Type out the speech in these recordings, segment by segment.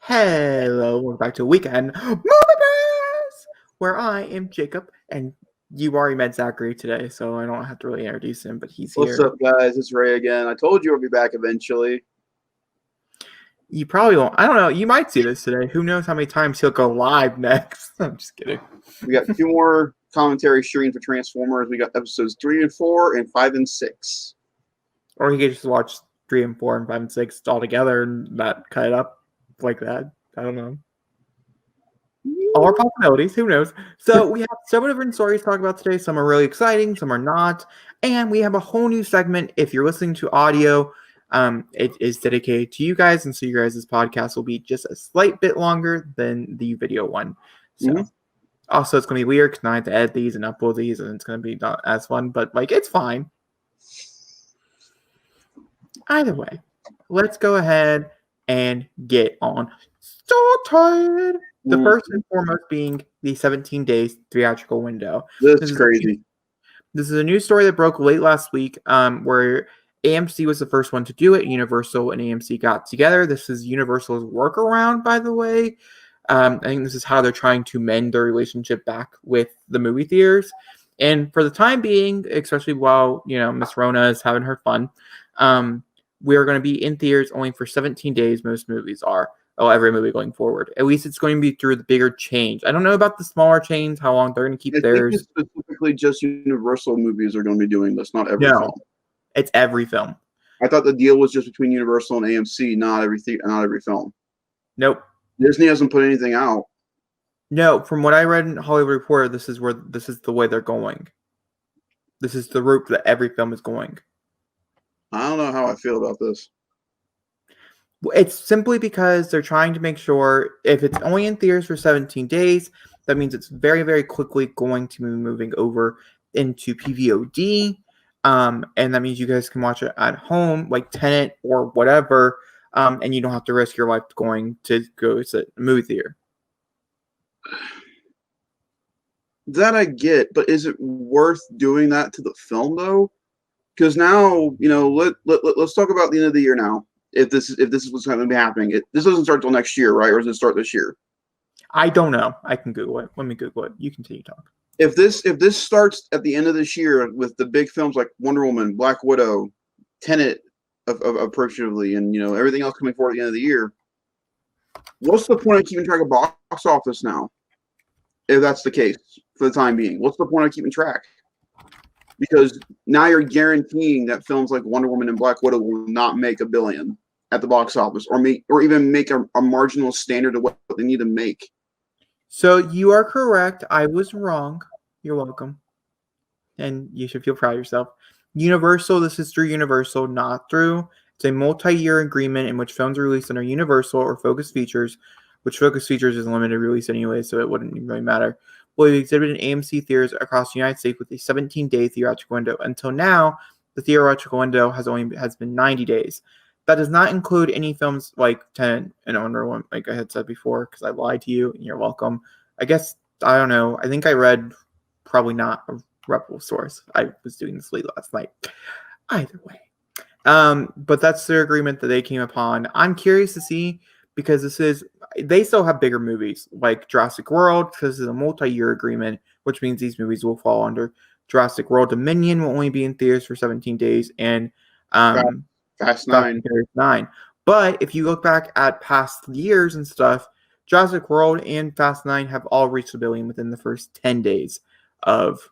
Hello, welcome back to Weekend Movie Pass, where I am Jacob, and you already met Zachary today, so I don't have to really introduce him, but he's What's here. up, guys? It's Ray again. I told you I'll be back eventually. You probably won't. I don't know. You might see this today. Who knows how many times he'll go live next? I'm just kidding. We got two more commentary streams for Transformers. We got episodes 3 and 4 and 5 and 6. Or he could just watch 3 and 4 and 5 and 6 all together and not cut it up like that. I don't know. All our possibilities. Who knows? So we have several different stories to talk about today. Some are really exciting, some are not. And we have a whole new segment. If you're listening to audio, it is dedicated to you guys. And so your guys' podcast will be just a slight bit longer than the video one. So also it's going to be weird because I have to edit these and upload these, and it's going to be not as fun, but like it's fine. Either way, let's go ahead and get on started. The first and foremost being the 17 days theatrical window. This is crazy. This is a news story that broke late last week, where AMC was the first one to do it. Universal and AMC got together. This is Universal's workaround, by the way. I think this is how they're trying to mend their relationship back with the movie theaters. And for the time being, especially while Miss Rona is having her fun, we're going to be in theaters only for 17 days. Most movies are. Every movie going forward. At least it's going to be through the bigger change. I don't know about the smaller chains, how long they're going to keep theirs. It's specifically just Universal movies are going to be doing this, not every film. It's every film. I thought the deal was just between Universal and AMC, not every film. Nope. Disney hasn't put anything out. No, from what I read in Hollywood Reporter, this is the way they're going. This is the route that every film is going. I don't know how I feel about this. It's simply because they're trying to make sure if it's only in theaters for 17 days, that means it's very, very quickly going to be moving over into PVOD. And that means you guys can watch it at home, like Tenet or whatever, and you don't have to risk your life going to go to a movie theater. That I get, but is it worth doing that to the film, though? Because now, let's talk about the end of the year now. If this is what's going to be happening, this doesn't start till next year, right? Or does it start this year? I don't know. I can Google it. Let me Google it. You continue talking. If this starts at the end of this year with the big films like Wonder Woman, Black Widow, Tenet, appropriately, and everything else coming forward at the end of the year, what's the point of keeping track of box office now? If that's the case for the time being, what's the point of keeping track? Because now you're guaranteeing that films like Wonder Woman and Black Widow will not make $1 billion at the box office, or even make a marginal standard of what they need to make. So you are correct. I was wrong. You're welcome. And you should feel proud of yourself. Universal, this is through Universal, not through. It's a multi-year agreement in which films are released under Universal or Focus Features, which Focus Features is limited release anyway, so it wouldn't really matter. Will be exhibited in AMC theaters across the United States with a 17-day theatrical window. Until now, the theatrical window has been 90 days. That does not include any films like Tenet and Wonder Woman, like I had said before, because I lied to you, and you're welcome. I guess, I don't know. I think I read probably not a reputable source. I was doing this late last night. Either way. But that's their agreement that they came upon. I'm curious to see, because they still have bigger movies like Jurassic World, because this is a multi-year agreement, which means these movies will fall under Jurassic World. Dominion will only be in theaters for 17 days, and Fast 9. But if you look back at past years and stuff, Jurassic World and Fast 9 have all reached $1 billion within the first 10 days of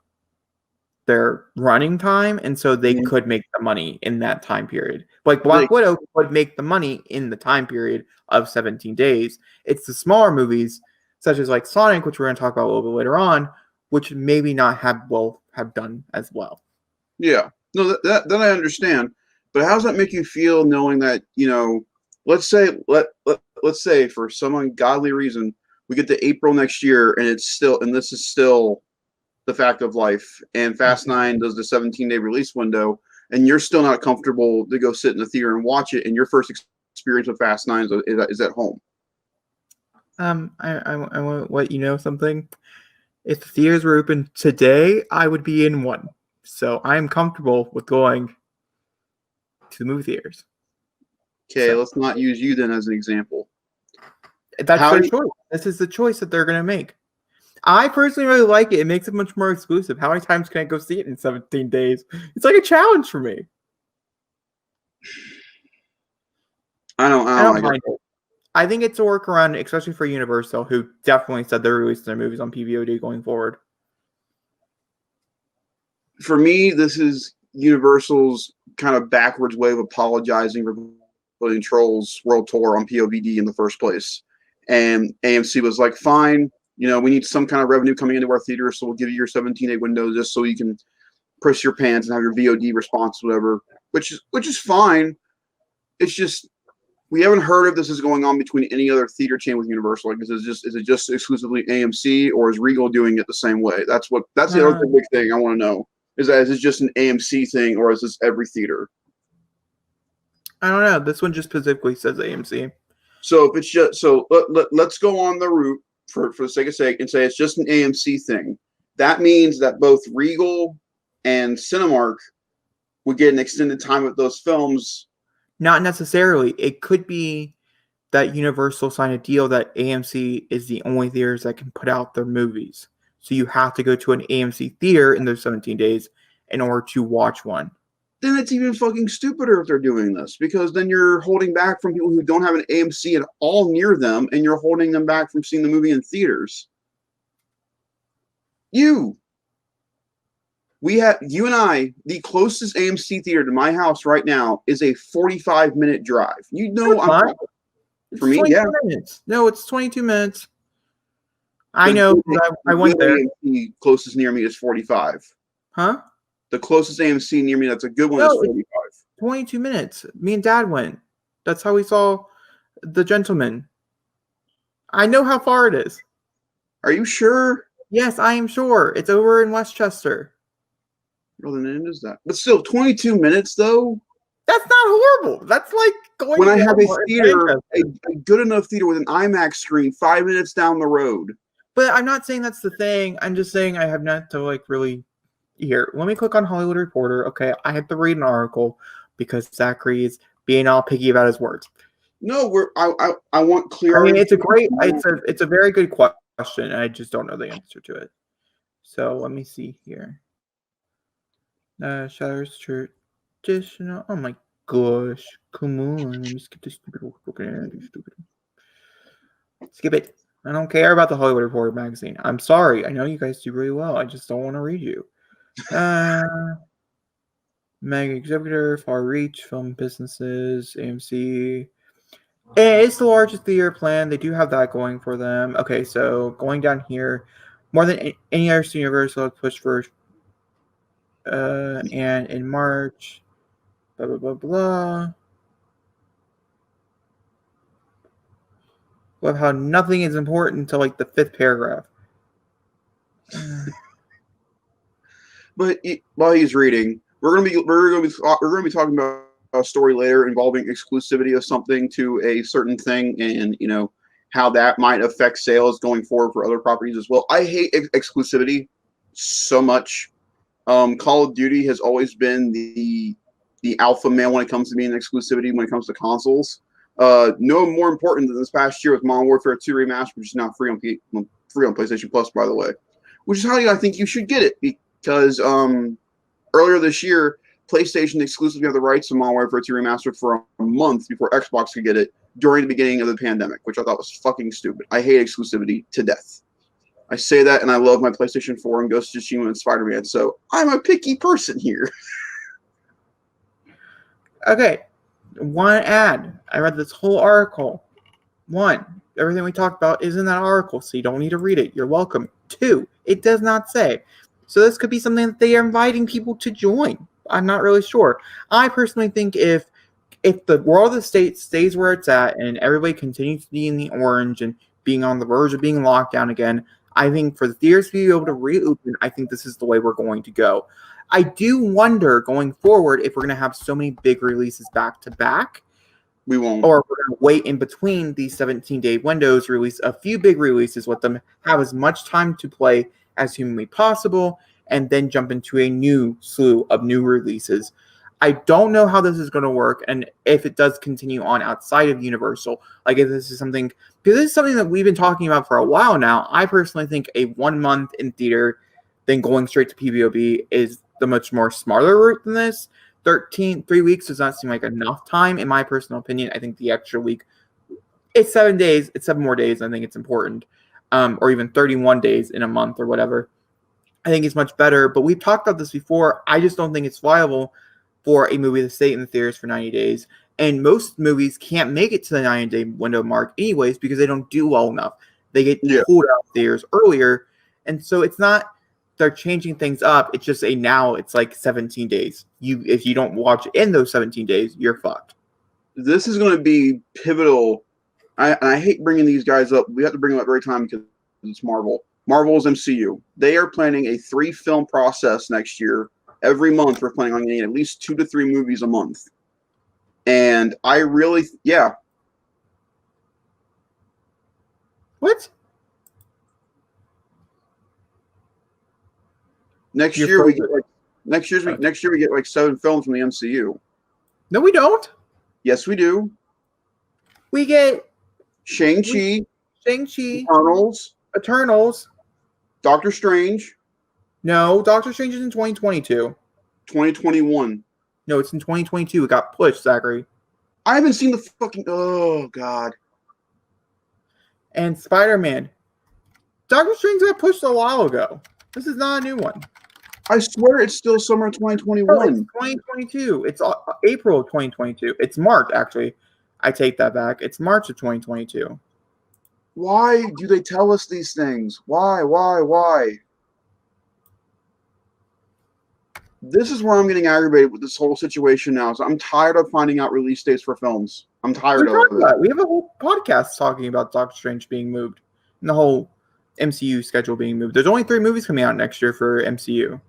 their running time, and so they could make the money in that time period. Like Black Widow would make the money in the time period of 17 days. It's the smaller movies, such as like Sonic, which we're going to talk about a little bit later on, which maybe not have done as well. Yeah, no, that I understand. But how does that make you feel knowing that, let's say for some ungodly reason we get to April next year and this is still the fact of life, and Fast 9 does the 17-day release window, and you're still not comfortable to go sit in the theater and watch it, and your first experience with Fast 9 is at home. I want to let you know something. If the theaters were open today, I would be in one. So I'm comfortable with going to the movie theaters. Okay, let's not use you then as an example. That's their choice. This is the choice that they're going to make. I personally really like it. It makes it much more exclusive. How many times can I go see it in 17 days? It's like a challenge for me. I don't mind it. I think it's a workaround, especially for Universal, who definitely said they're releasing their movies on PVOD going forward. For me, this is Universal's kind of backwards way of apologizing for putting Trolls World Tour on POVD in the first place. And AMC was like, fine, we need some kind of revenue coming into our theater, so we'll give you your 17-day window just so you can press your pants and have your VOD response, whatever, which is fine. It's just we haven't heard if this is going on between any other theater chain with Universal. Like, is it just exclusively AMC, or is Regal doing it the same way? That's the other big thing I want to know. Is this just an AMC thing, or is this every theater? I don't know. This one just specifically says AMC. So if it's just let's go on the route for the sake and say it's just an AMC thing. That means that both Regal and Cinemark would get an extended time with those films. Not necessarily. It could be that Universal signed a deal that AMC is the only theaters that can put out their movies. So you have to go to an AMC theater in those 17 days in order to watch one. Then it's even fucking stupider if they're doing this, because then you're holding back from people who don't have an AMC at all near them, and you're holding them back from seeing the movie in theaters. You and I, the closest AMC theater to my house right now is a 45-minute drive. For me, yeah. Minutes. No, it's 22 minutes. I know. I went there. AMC closest near me is 45. Huh? The closest AMC near me that's a good one is 45. 22 minutes. Me and Dad went. That's how we saw The Gentleman. I know how far it is. Are you sure? Yes, I am sure. It's over in Westchester. Well, then it is that. But still, 22 minutes, though? That's not horrible. That's like going when I have a theater, a good enough theater with an IMAX screen 5 minutes down the road. But I'm not saying that's the thing. I'm just saying I have not to really... Here, let me click on Hollywood Reporter. Okay, I had to read an article because Zachary is being all picky about his words. No, I want clear. I mean, it's a very good question. I just don't know the answer to it. So let me see here. Shutters traditional. Oh my gosh! Come on, let me skip this stupid. Skip it. I don't care about the Hollywood Reporter magazine. I'm sorry. I know you guys do really well. I just don't want to read you. Mega exhibitor, far reach, film businesses, AMC. It's the largest theater plan. They do have that going for them. Okay, so going down here, more than any other Universal has pushed for. And in March, blah blah blah blah. Love how nothing is important until like the 5th paragraph. But while he's reading, we're gonna be talking about a story later involving exclusivity of something to a certain thing, and how that might affect sales going forward for other properties as well. I hate exclusivity so much. Call of Duty has always been the alpha male when it comes to being exclusivity when it comes to consoles. No more important than this past year with Modern Warfare 2 Remastered, which is now free on PlayStation Plus, by the way. Which is how I think you should get it, because earlier this year, PlayStation exclusively had the rights to Modern Warfare 2 Remastered for a month before Xbox could get it during the beginning of the pandemic, which I thought was fucking stupid. I hate exclusivity to death. I say that, and I love my PlayStation 4 and Ghost of Tsushima and Spider-Man, so I'm a picky person here. Okay, one ad. I read this whole article. 1, everything we talked about is in that article, so you don't need to read it. You're welcome. 2, it does not say. So this could be something that they are inviting people to join. I'm not really sure. I personally think if the world of the state stays where it's at and everybody continues to be in the orange and being on the verge of being locked down again, I think for the theaters to be able to reopen, I think this is the way we're going to go. I do wonder going forward if we're going to have so many big releases back to back. We won't. Or we're going to wait in between these 17-day windows, release a few big releases with them, have as much time to play as humanly possible, and then jump into a new slew of new releases. I don't know how this is going to work, and if it does continue on outside of Universal, like if this is something, because this is something that we've been talking about for a while now. I personally think a 1 month in theater, then going straight to PBOB is the much more smarter route than this. 3 weeks does not seem like enough time, in my personal opinion. I think the extra week, it's 7 days, it's 7 more days. I think it's important, or even 31 days in a month or whatever. I think it's much better, but we've talked about this before. I just don't think it's viable for a movie to stay in the theaters for 90 days. And most movies can't make it to the 90-day window mark anyways because they don't do well enough. They get pulled out of theaters earlier. And so it's not they're changing things up. It's just now it's like 17 days. If you don't watch it in those 17 days, you're fucked. This is going to be pivotal. I hate bringing these guys up. We have to bring them up every time because it's Marvel. Marvel's MCU. They are planning a 3-film process next year. Every month, we're planning on getting at least 2 to 3 movies a month. And I really, What? Next year we get like 7 films from the MCU. No, we don't. Yes, we do. We get Shang-Chi, Eternals, Doctor Strange. No, Doctor Strange is in 2022. 2021. No, it's in 2022. It got pushed, Zachary. I haven't seen the fucking. Oh God. And Spider-Man. Doctor Strange got pushed a while ago. This is not a new one. I swear it's still summer 2021. No, it's 2022. It's April of 2022. It's March, actually. I take that back. It's March of 2022. Why do they tell us these things? Why? This is where I'm getting aggravated with this whole situation now. So I'm tired of finding out release dates for films. I'm tired of it. We have a whole podcast talking about Doctor Strange being moved and the whole MCU schedule being moved. There's only 3 movies coming out next year for MCU.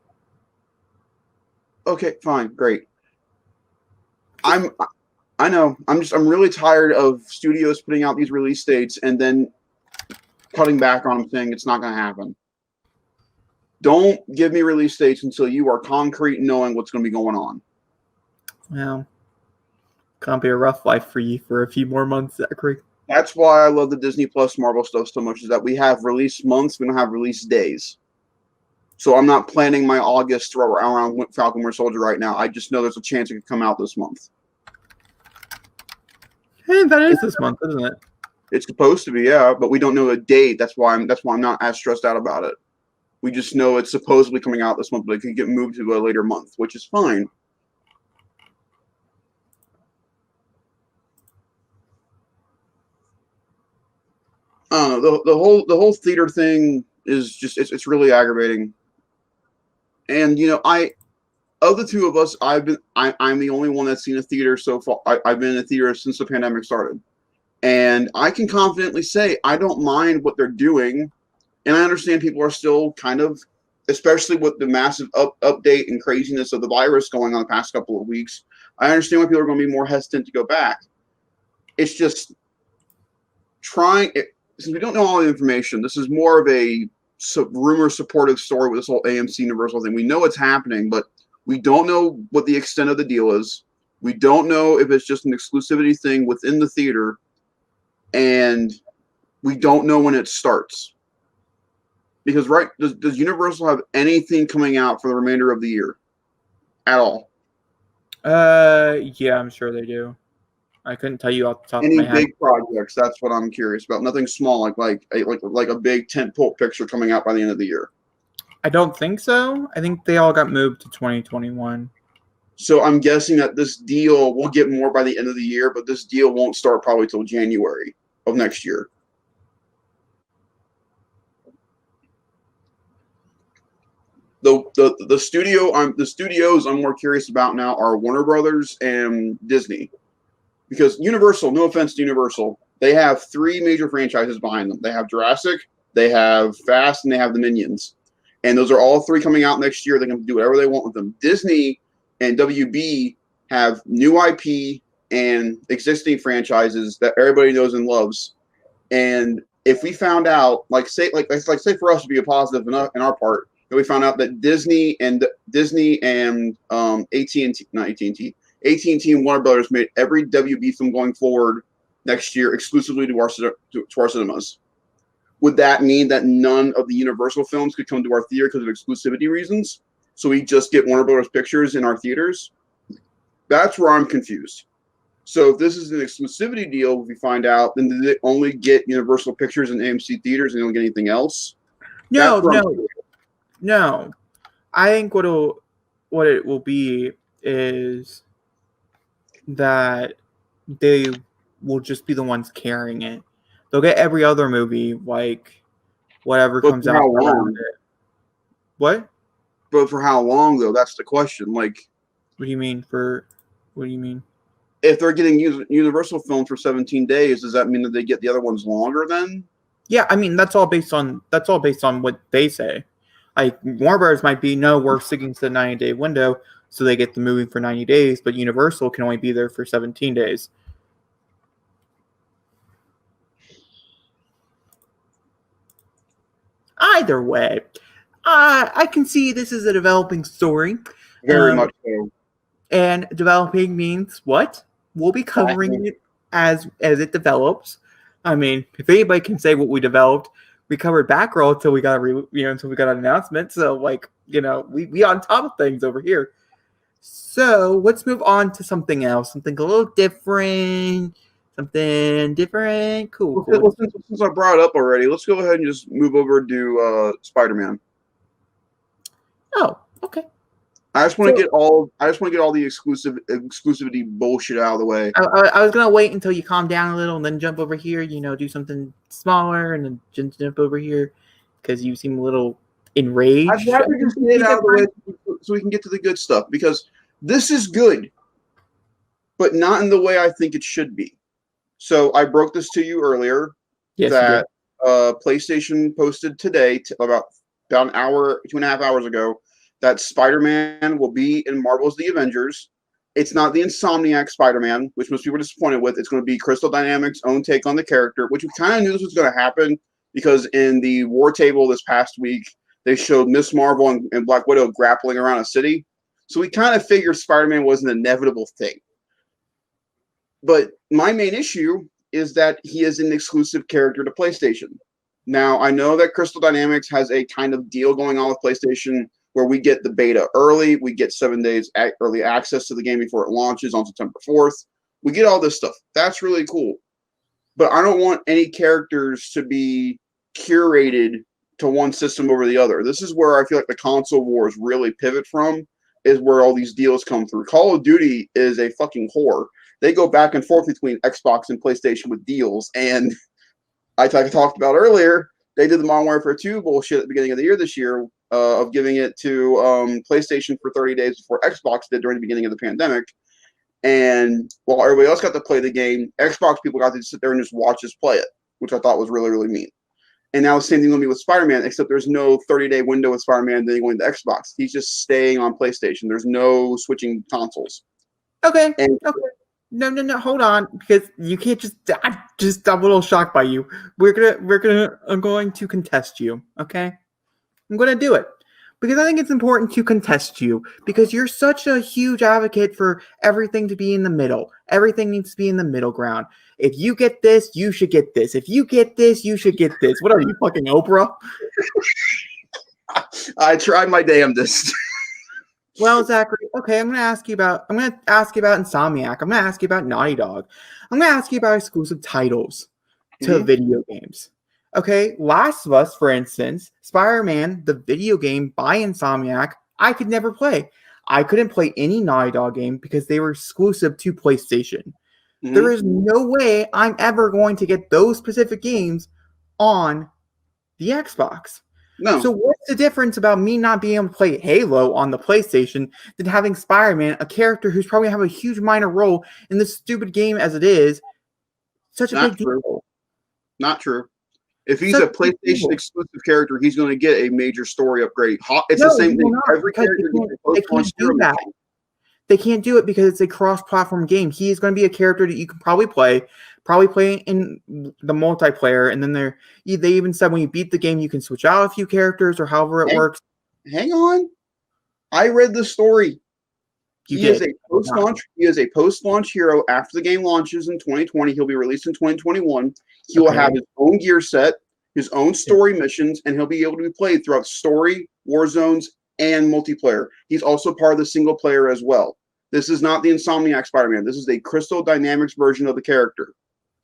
Okay, fine, great. I know. I'm really tired of studios putting out these release dates and then cutting back on them, saying it's not going to happen. Don't give me release dates until you are concrete in knowing what's going to be going on. Well, can't be a rough life for you for a few more months, Zachary. That's why I love the Disney Plus Marvel stuff so much, is that we have release months, we don't have release days. So I'm not planning my August around Falcon Winter Soldier right now. I just know there's a chance it could come out this month. Hey, that is this month, isn't it? It's supposed to be, yeah, but we don't know a date. That's why I'm not as stressed out about it. We just know it's supposedly coming out this month, but it could get moved to a later month, which is fine. I don't know. The whole theater thing is just it's really aggravating. And of the two of us, I'm the only one that's seen a theater so far. I've been in a theater since the pandemic started, and I can confidently say I don't mind what they're doing. And I understand people are still kind of, especially with the massive update and craziness of the virus going on the past couple of weeks, I understand why people are going to be more hesitant to go back. It's just since we don't know all the information, this is more of a rumor supportive story with this whole AMC Universal thing. We know it's happening, but we don't know what the extent of the deal is. We don't know if it's just an exclusivity thing within the theater, and we don't know when it starts. Because does Universal have anything coming out for the remainder of the year at all? Yeah, I'm sure they do. I couldn't tell you off the top of my head. Any big projects? That's what I'm curious about. Nothing small, like a big tentpole picture coming out by the end of the year. I don't think so. I think they all got moved to 2021. So I'm guessing that this deal will get more by the end of the year, but this deal won't start probably till January of next year. The studios I'm more curious about now are Warner Brothers and Disney, because Universal, no offense to Universal, they have 3 major franchises behind them. They have Jurassic, they have Fast, and they have the Minions, and those are all 3 coming out next year. They can do whatever they want with them. Disney and WB have new IP and existing franchises that everybody knows and loves, and if we found out, say for us to be a positive in our part, that we found out that Disney and AT&T, not AT&T, AT&T and Warner Brothers made every WB film going forward next year exclusively to our cinemas. Would that mean that none of the Universal films could come to our theater because of exclusivity reasons? So we just get Warner Brothers Pictures in our theaters? That's where I'm confused. So if this is an exclusivity deal, if we find out, then did it only get Universal Pictures and AMC theaters and they don't get anything else? No. I think what it will be is that they will just be the ones carrying it. They'll get every other movie, like whatever comes out around it. What? But for how long, though? That's the question. Like, what do you mean? If they're getting Universal films for 17 days, does that mean that they get the other ones longer then? Yeah, I mean that's all based on what they say. Like Warner Brothers might be, no, we're sticking to the 90-day window, so they get the movie for 90 days, but Universal can only be there for 17 days. Either way, I can see this is a developing story. Very much so. And developing means what? We'll be covering it as it develops. I mean, if anybody can say what we developed, we covered Batgirl until we got an announcement. So we on top of things over here. So let's move on to something else, something a little different. Cool. Well, since I brought it up already, let's go ahead and just move over to Spider-Man. Oh, okay. I just want to get all the exclusivity bullshit out of the way. I was gonna wait until you calm down a little and then jump over here. Do something smaller and then jump over here because you seem a little enraged. I'd rather just get it out of the way so we can get to the good stuff, because this is good, but not in the way I think it should be. So I broke this to you earlier that PlayStation posted today, about an hour, 2.5 hours ago, that Spider-Man will be in Marvel's The Avengers. It's not the Insomniac Spider-Man, which most people are disappointed with. It's going to be Crystal Dynamics' own take on the character, which we kind of knew this was going to happen because in the War Table this past week, they showed Miss Marvel and Black Widow grappling around a city. So we kind of figured Spider-Man was an inevitable thing. But my main issue is that he is an exclusive character to PlayStation. Now, I know that Crystal Dynamics has a kind of deal going on with PlayStation where we get the beta early. We get 7 days early access to the game before it launches on September 4th. We get all this stuff. That's really cool. But I don't want any characters to be curated to one system over the other. This is where I feel like the console wars really pivot from, is where all these deals come through. Call of Duty is a fucking whore. They go back and forth between Xbox and PlayStation with deals. And I talked about earlier, they did the Modern Warfare 2 bullshit at the beginning of the year this year of giving it to PlayStation for 30 days before Xbox did during the beginning of the pandemic. And while everybody else got to play the game, Xbox people got to sit there and just watch us play it, which I thought was really, really mean. And now the same thing will be with Spider-Man, except there's no 30-day window with Spider-Man then going to Xbox. He's just staying on PlayStation. There's no switching consoles. Okay. No, hold on, because you can't I'm a little shocked by you. I'm going to contest you, okay? I'm going to do it because I think it's important to contest you because you're such a huge advocate for everything to be in the middle. Everything needs to be in the middle ground. If you get this, you should get this. If you get this, you should get this. What are you, fucking Oprah? I tried my damnedest. Well, Zachary, okay, I'm going to ask you about Insomniac. I'm going to ask you about Naughty Dog. I'm going to ask you about exclusive titles to video games. Okay, Last of Us, for instance, Spider-Man, the video game by Insomniac, I could never play. I couldn't play any Naughty Dog game because they were exclusive to PlayStation. Mm-hmm. There is no way I'm ever going to get those specific games on the Xbox. No. So what's the difference about me not being able to play Halo on the PlayStation than having Spider-Man, a character who's probably going to have a huge minor role in this stupid game as it is, such a big deal? Not true. If he's a PlayStation exclusive character, he's going to get a major story upgrade. It's the same thing. Every character they can't do that. They can't do it because it's a cross-platform game. He is going to be a character that you can probably play in the multiplayer. And then they even said when you beat the game, you can switch out a few characters or however it works. hang on. I read the story. He is a post-launch hero after the game launches in 2020. He'll be released in 2021. He will have his own gear set, his own story missions, and he'll be able to be played throughout story, war zones, and multiplayer. He's also part of the single player as well. This is not the Insomniac Spider-Man. This is a Crystal Dynamics version of the character.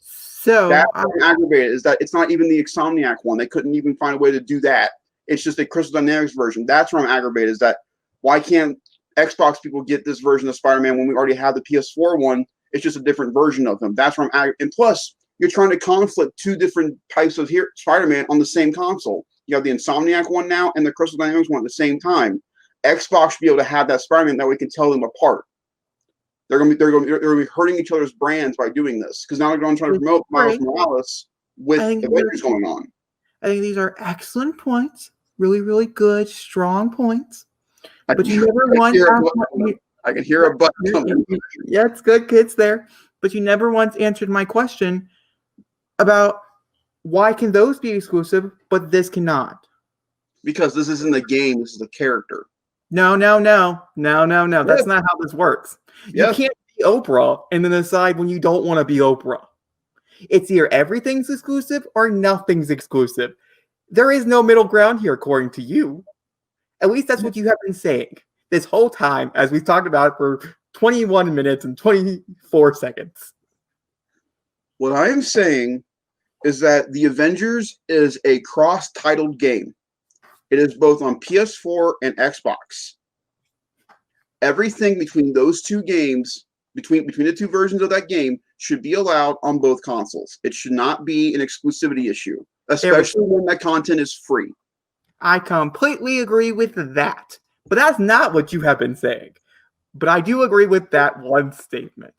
So that's what I'm aggravated is that it's not even the Insomniac one. They couldn't even find a way to do that. It's just a Crystal Dynamics version. That's where I'm aggravated is that why can't Xbox people get this version of Spider-Man when we already have the PS4 one? It's just a different version of him. That's where I'm and plus, you're trying to conflict two different types of Spider-Man on the same console. You have the Insomniac one now and the Crystal Dynamics one at the same time. Xbox should be able to have that Spider-Man that we can tell them apart. They're going to be hurting each other's brands by doing this because now they're going to try to promote Miles Morales with Avengers going on. I think these are excellent points. Really, really good, strong points. But you never once I can hear a button coming. Yeah, it's good, kids there. But you never once answered my question about why can those be exclusive, but this cannot? Because this isn't the game, this is the character. No. That's not how this works. You can't be Oprah and then decide when you don't want to be Oprah. It's either everything's exclusive or nothing's exclusive. There is no middle ground here, according to you. At least that's what you have been saying this whole time, as we've talked about it for 21 minutes and 24 seconds. What I am saying is that The Avengers is a cross-titled game. It is both on PS4 and Xbox. Everything between those two games, between the two versions of that game, should be allowed on both consoles. It should not be an exclusivity issue, especially when that content is free. I completely agree with that. But that's not what you have been saying. But I do agree with that one statement.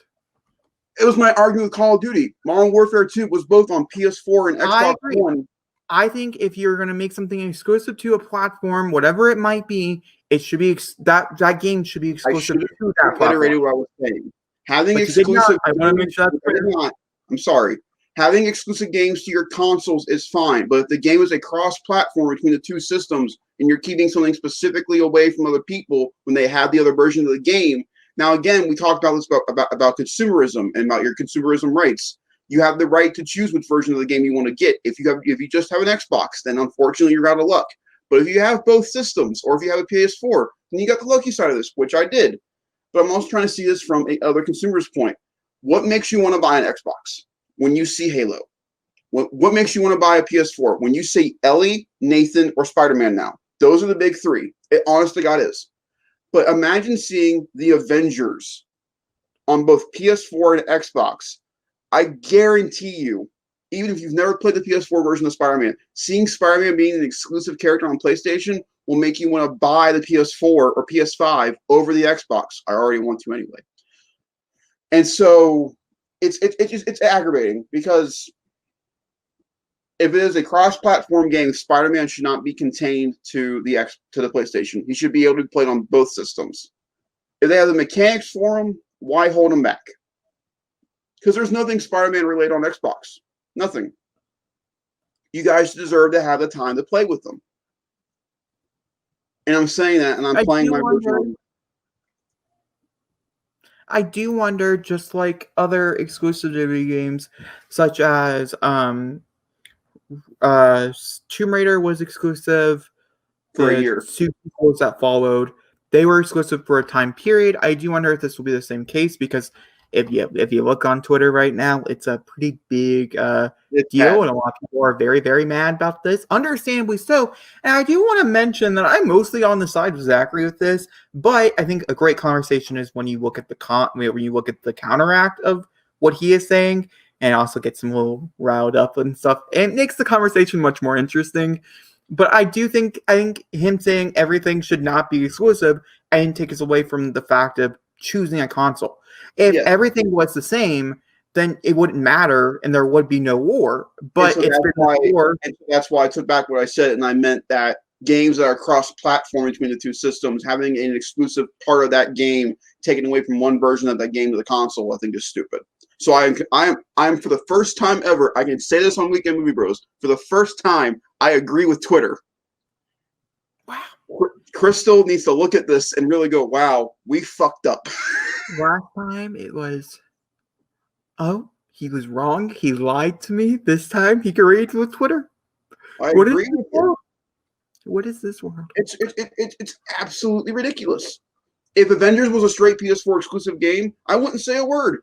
It was my argument with Call of Duty. Modern Warfare 2 was both on PS4 and Xbox One. I think if you're going to make something exclusive to a platform, whatever it might be, it should be that game should be exclusive to that platform. What I was saying. Having exclusive, I want to make sure that's clear. I'm sorry. Having exclusive games to your consoles is fine, but if the game is a cross-platform between the two systems and you're keeping something specifically away from other people when they have the other version of the game. Now, again, we talked about this about consumerism and about your consumerism rights. You have the right to choose which version of the game you want to get. If you just have an Xbox, then unfortunately you're out of luck. But if you have both systems, or if you have a PS4, then you got the lucky side of this, which I did. But I'm also trying to see this from another consumer's point. What makes you want to buy an Xbox? When you see Halo. What makes you want to buy a PS4? When you see Ellie, Nathan, or Spider-Man now. Those are the big three. It honest to God is. But imagine seeing the Avengers on both PS4 and Xbox. I guarantee you, even if you've never played the PS4 version of Spider-Man, seeing Spider-Man being an exclusive character on PlayStation will make you want to buy the PS4 or PS5 over the Xbox. I already want to anyway. And so it's aggravating because if it is a cross-platform game, Spider-Man should not be contained to the PlayStation. He should be able to play it on both systems. If they have the mechanics for him, why hold him back? Because there's nothing Spider-Man related on Xbox. Nothing. You guys deserve to have the time to play with them. And I'm saying that, and I'm playing my version. I do wonder, just like other exclusivity games, such as Tomb Raider was exclusive for a year. Two sequels that followed, they were exclusive for a time period. I do wonder if this will be the same case because if you look on Twitter right now, it's a pretty big deal, and a lot of people are very, very mad about this, understandably so. And I do want to mention that I'm mostly on the side of Zachary with this, but I think a great conversation is when you look at the counteract of what he is saying, and also gets him a little riled up and stuff, and it makes the conversation much more interesting. But I think him saying everything should not be exclusive and take us away from the fact of choosing a console. If everything was the same, then it wouldn't matter and there would be no war. But that's why I took back what I said, and I meant that games that are cross-platform between the two systems, having an exclusive part of that game taken away from one version of that game to the console, I think is stupid. So I'm for the first time ever, I can say this on Weekend Movie Bros, for the first time, I agree with Twitter. Wow. Crystal needs to look at this and really go, "Wow, we fucked up." Last time it was, oh, he was wrong. He lied to me. This time he agreed with Twitter. I What is agree this with you. world? What is this world? It's absolutely ridiculous. If Avengers was a straight PS4 exclusive game, I wouldn't say a word.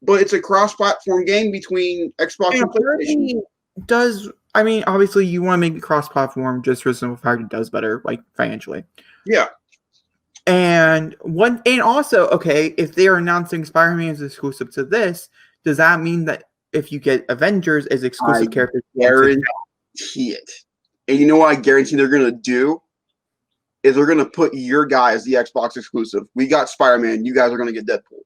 But it's a cross-platform game between Xbox and PlayStation. Does I mean, obviously you want to make it cross-platform just for the simple fact it does better, like financially. Yeah. And also, okay, if they are announcing Spider-Man as exclusive to this, does that mean that if you get Avengers as exclusive characters, guarantee it? And you know what I guarantee they're gonna do? Is they're gonna put your guy as the Xbox exclusive. We got Spider-Man, you guys are gonna get Deadpool.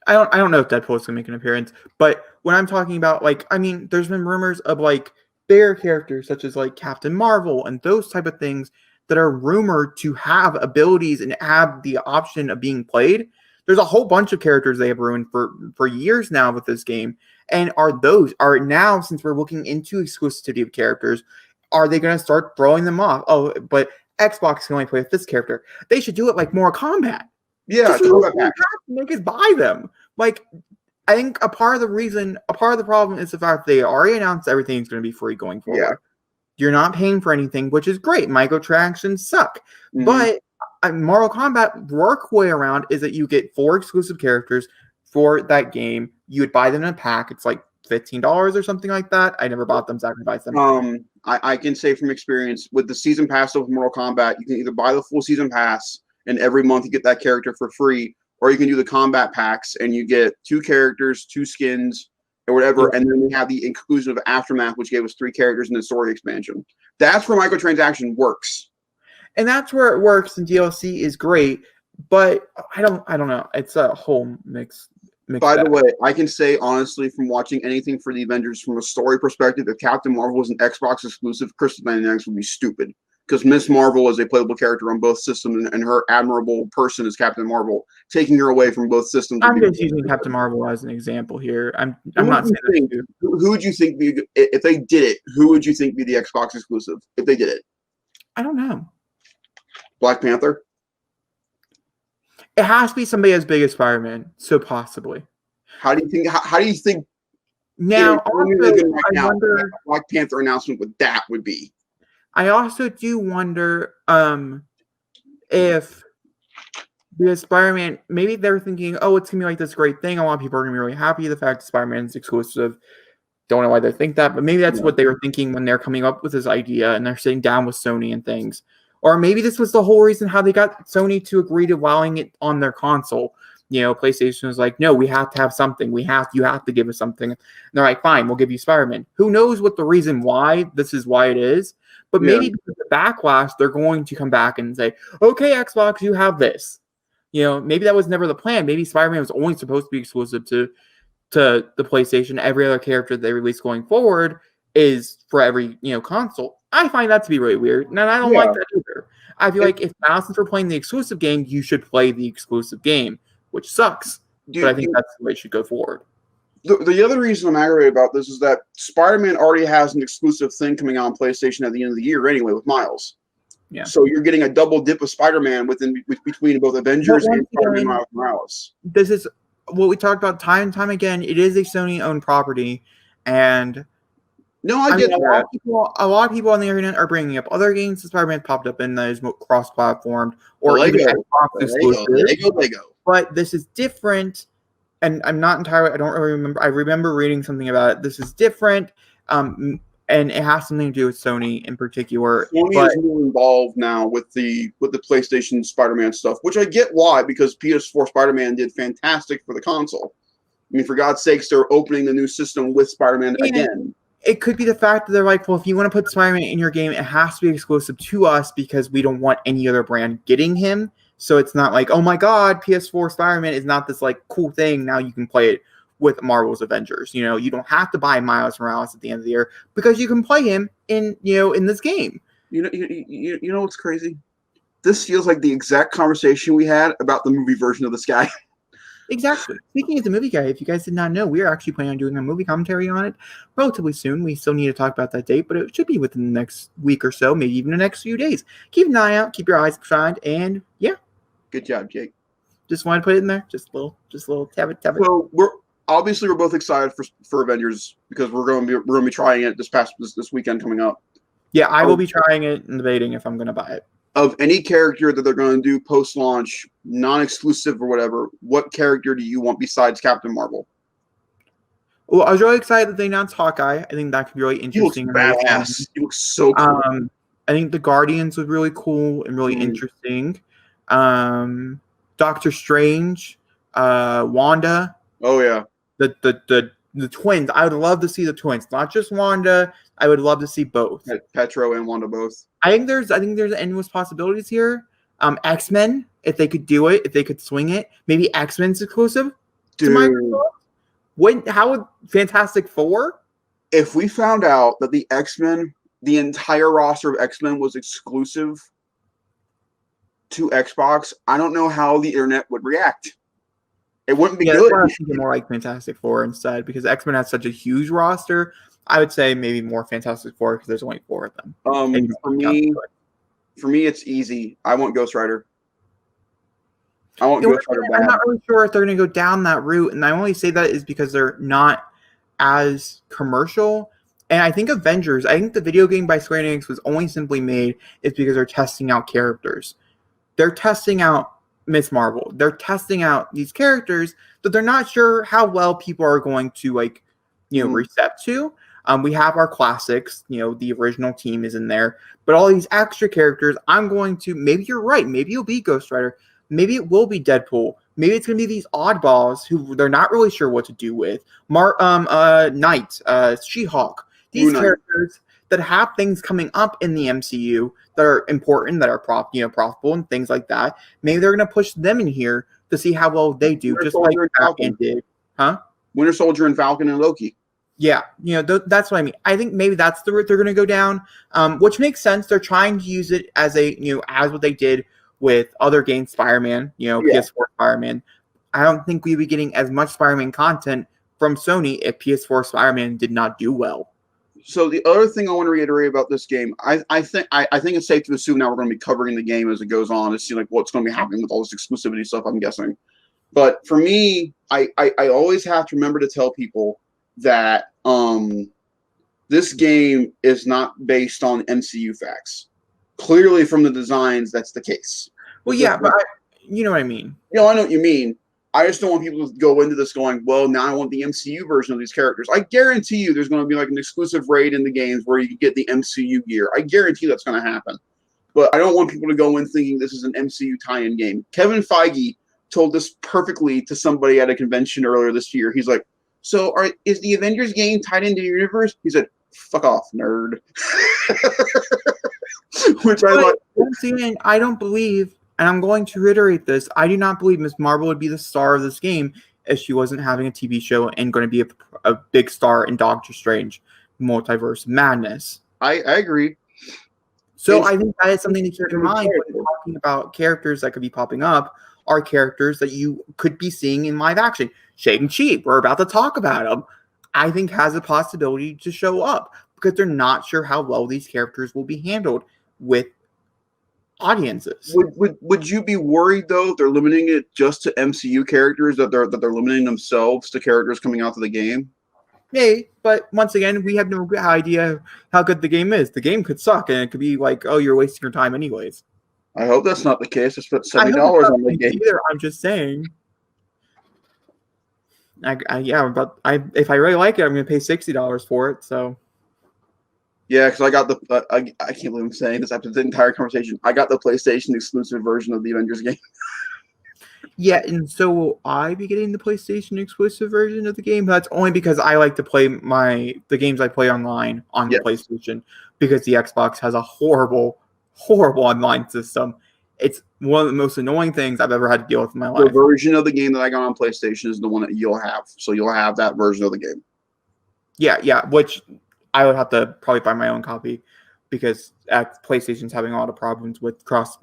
I don't know if Deadpool's gonna make an appearance, but when I'm talking about, like, I mean, there's been rumors of like bigger characters such as like Captain Marvel and those type of things that are rumored to have abilities and have the option of being played. There's a whole bunch of characters they have ruined for years now with this game, and are now, since we're looking into exclusivity of characters, are they going to start throwing them off? Oh, but Xbox can only play with this character. They should do it like Mortal Kombat. Yeah, combat packs. Make us buy them. Like, I think a part of the problem is the fact they already announced everything's going to be free going forward. Yeah. You're not paying for anything, which is great. Microtransactions suck. Mm-hmm. But Mortal Kombat workaway around is that you get 4 exclusive characters for that game. You would buy them in a pack. It's like $15 or something like that. I never bought them, sacrificed them. I can say from experience with the season pass of Mortal Kombat, you can either buy the full season pass and every month you get that character for free, or you can do the combat packs and you get 2 characters, 2 skins, or whatever, and then we have the inclusion of Aftermath, which gave us 3 characters in the story expansion. That's where microtransaction works. And that's where it works, and DLC is great, but I don't know. It's a whole mix. By the way, I can say honestly, from watching anything for the Avengers from a story perspective, if Captain Marvel was an Xbox exclusive, Crystal Dynamics would be stupid. Because Miss Marvel is a playable character on both systems, and her admirable person is Captain Marvel. Taking her away from both systems. I'm just using Captain Marvel as an example here. I'm not saying that. Who would you think if they did it? Who would you think be the Xbox exclusive if they did it? I don't know. Black Panther. It has to be somebody as big as Spider-Man, so possibly. How do you think? How do you think? Now, I wonder Black Panther announcement with that would be. I also do wonder if because Spider-Man, maybe they're thinking, oh, it's gonna be like this great thing. A lot of people are gonna be really happy the fact that Spider-Man is exclusive. Don't know why they think that, but maybe that's what they were thinking when they're coming up with this idea and they're sitting down with Sony and things. Or maybe this was the whole reason how they got Sony to agree to allowing it on their console. You know, PlayStation was like, no, we have to have something. You have to give us something. And they're like, fine, we'll give you Spider-Man. Who knows what the reason why this is why it is? But maybe because of the backlash, they're going to come back and say, okay, Xbox, you have this. You know, maybe that was never the plan. Maybe Spider-Man was only supposed to be exclusive to the PlayStation. Every other character they release going forward is for every, console. I find that to be really weird, and I don't like that either. I feel like if now, since we're playing the exclusive game, you should play the exclusive game, which sucks. But I think that's the way it should go forward. The other reason I'm aggravated about this is that Spider-Man already has an exclusive thing coming out on PlayStation at the end of the year anyway with Miles. Yeah. So you're getting a double dip of Spider-Man between both Avengers and Spider-Man Miles Morales. This is what we talked about time and time again. It is a Sony-owned property, and I get that. A lot of people on the internet are bringing up other games that Spider-Man popped up in that is cross-platformed or even Xbox exclusive. Lego. But this is different, and I'm not entirely. I don't really remember. I remember reading something about it. This is different, and it has something to do with Sony in particular. Sony is more involved now with the PlayStation Spider-Man stuff, which I get why, because PS4 Spider-Man did fantastic for the console. I mean, for God's sakes, they're opening the new system with Spider-Man again. It could be the fact that they're like, well, if you want to put Spider-Man in your game, it has to be exclusive to us because we don't want any other brand getting him. So it's not like, oh my God, PS4 Spider-Man is not this like cool thing. Now you can play it with Marvel's Avengers. You don't have to buy Miles Morales at the end of the year because you can play him in this game. You know what's crazy? This feels like the exact conversation we had about the movie version of this guy. Exactly. Speaking of the movie guy, if you guys did not know, we are actually planning on doing a movie commentary on it relatively soon. We still need to talk about that date, but it should be within the next week or so, maybe even the next few days. Keep an eye out, keep your eyes shined, and yeah, Good job, Jake. just want to put it in there. Just a little tap it. So we're both excited for Avengers because we're going to be trying it this weekend coming up. Yeah, I will be trying it and debating if I'm going to buy it. Of any character that they're going to do post-launch, non-exclusive or whatever, what character do you want besides Captain Marvel? Well, I was really excited that they announced Hawkeye. I think that could be really interesting. He looks badass. He looks so cool. I think the Guardians was really cool and really interesting. Doctor Strange, Wanda. Oh yeah. The twins. I would love to see the twins, not just Wanda. I would love to see both. Petro and Wanda both. I think there's endless possibilities here. X-Men, if they could do it, if they could swing it, maybe X-Men's exclusive to Microsoft. How would Fantastic Four? If we found out that the X-Men, the entire roster of X-Men was exclusive to Xbox, I don't know how the internet would react. It wouldn't be good. That's why I was thinking more like Fantastic Four instead, because X-Men has such a huge roster. I would say maybe more Fantastic Four because there's only 4 of them. For me, it's easy. I want Ghost Rider. I want Ghost Rider bad. I'm not really sure if they're going to go down that route, and I only say that is because they're not as commercial. And I think Avengers, I think the video game by Square Enix was only simply made is because they're testing out characters. They're testing out Miss Marvel. They're testing out these characters that they're not sure how well people are going to recept to. We have our classics, the original team is in there, but all these extra characters, maybe you're right. Maybe it'll be Ghost Rider. Maybe it will be Deadpool. Maybe it's going to be these oddballs who they're not really sure what to do with. Knight, She-Hulk, these characters that have things coming up in the MCU that are important, that are profitable and things like that. Maybe they're going to push them in here to see how well they do, just like Batman did. Huh? Winter Soldier and Falcon and Loki. Yeah, that's what I mean. I think maybe that's the route they're going to go down, which makes sense. They're trying to use it as as what they did with other games, Spider-Man, PS4 Spider-Man. I don't think we'd be getting as much Spider-Man content from Sony if PS4 Spider-Man did not do well. So the other thing I want to reiterate about this game, I think it's safe to assume now we're going to be covering the game as it goes on to see what's going to be happening with all this exclusivity stuff, I'm guessing. But for me, I always have to remember to tell people that this game is not based on MCU facts. Clearly, from the designs, that's the case. Well, yeah, but you know what I mean. I know what you mean. I just don't want people to go into this going, well, now I want the MCU version of these characters. I guarantee you there's going to be an exclusive raid in the games where you can get the MCU gear. I guarantee that's going to happen. But I don't want people to go in thinking this is an MCU tie-in game. Kevin Feige told this perfectly to somebody at a convention earlier this year. He's like, so is the Avengers game tied into your universe? He said, fuck off, nerd. Which I like. Once again, I don't believe, and I'm going to reiterate this, I do not believe Miss Marvel would be the star of this game if she wasn't having a TV show and going to be a big star in Doctor Strange Multiverse Madness. I agree. So I think that is something to keep in mind when you're talking about characters that could be popping up are characters that you could be seeing in live action. Shang-Chi, we're about to talk about him, I think has a possibility to show up because they're not sure how well these characters will be handled with audiences. Would you be worried though if they're limiting it just to MCU characters, that they're limiting themselves to characters coming out to the game? Hey, but once again, we have no idea how good the game is. The game could suck, and it could be like, oh, you're wasting your time anyways. I hope that's not the case. I spent $70 on the game. I'm just saying. If I really like it, I'm going to pay $60 for it. So. Yeah, because I got the I can't believe I'm saying this after the entire conversation. I got the PlayStation exclusive version of the Avengers game. Yeah, and so will I be getting the PlayStation exclusive version of the game? That's only because I like to play the games I play online on the PlayStation, because the Xbox has a horrible online system. It's one of the most annoying things I've ever had to deal with in my life. The version of the game that I got on PlayStation is the one that you'll have. So you'll have that version of the game. Yeah, which I would have to probably buy my own copy because PlayStation's having a lot of problems with cross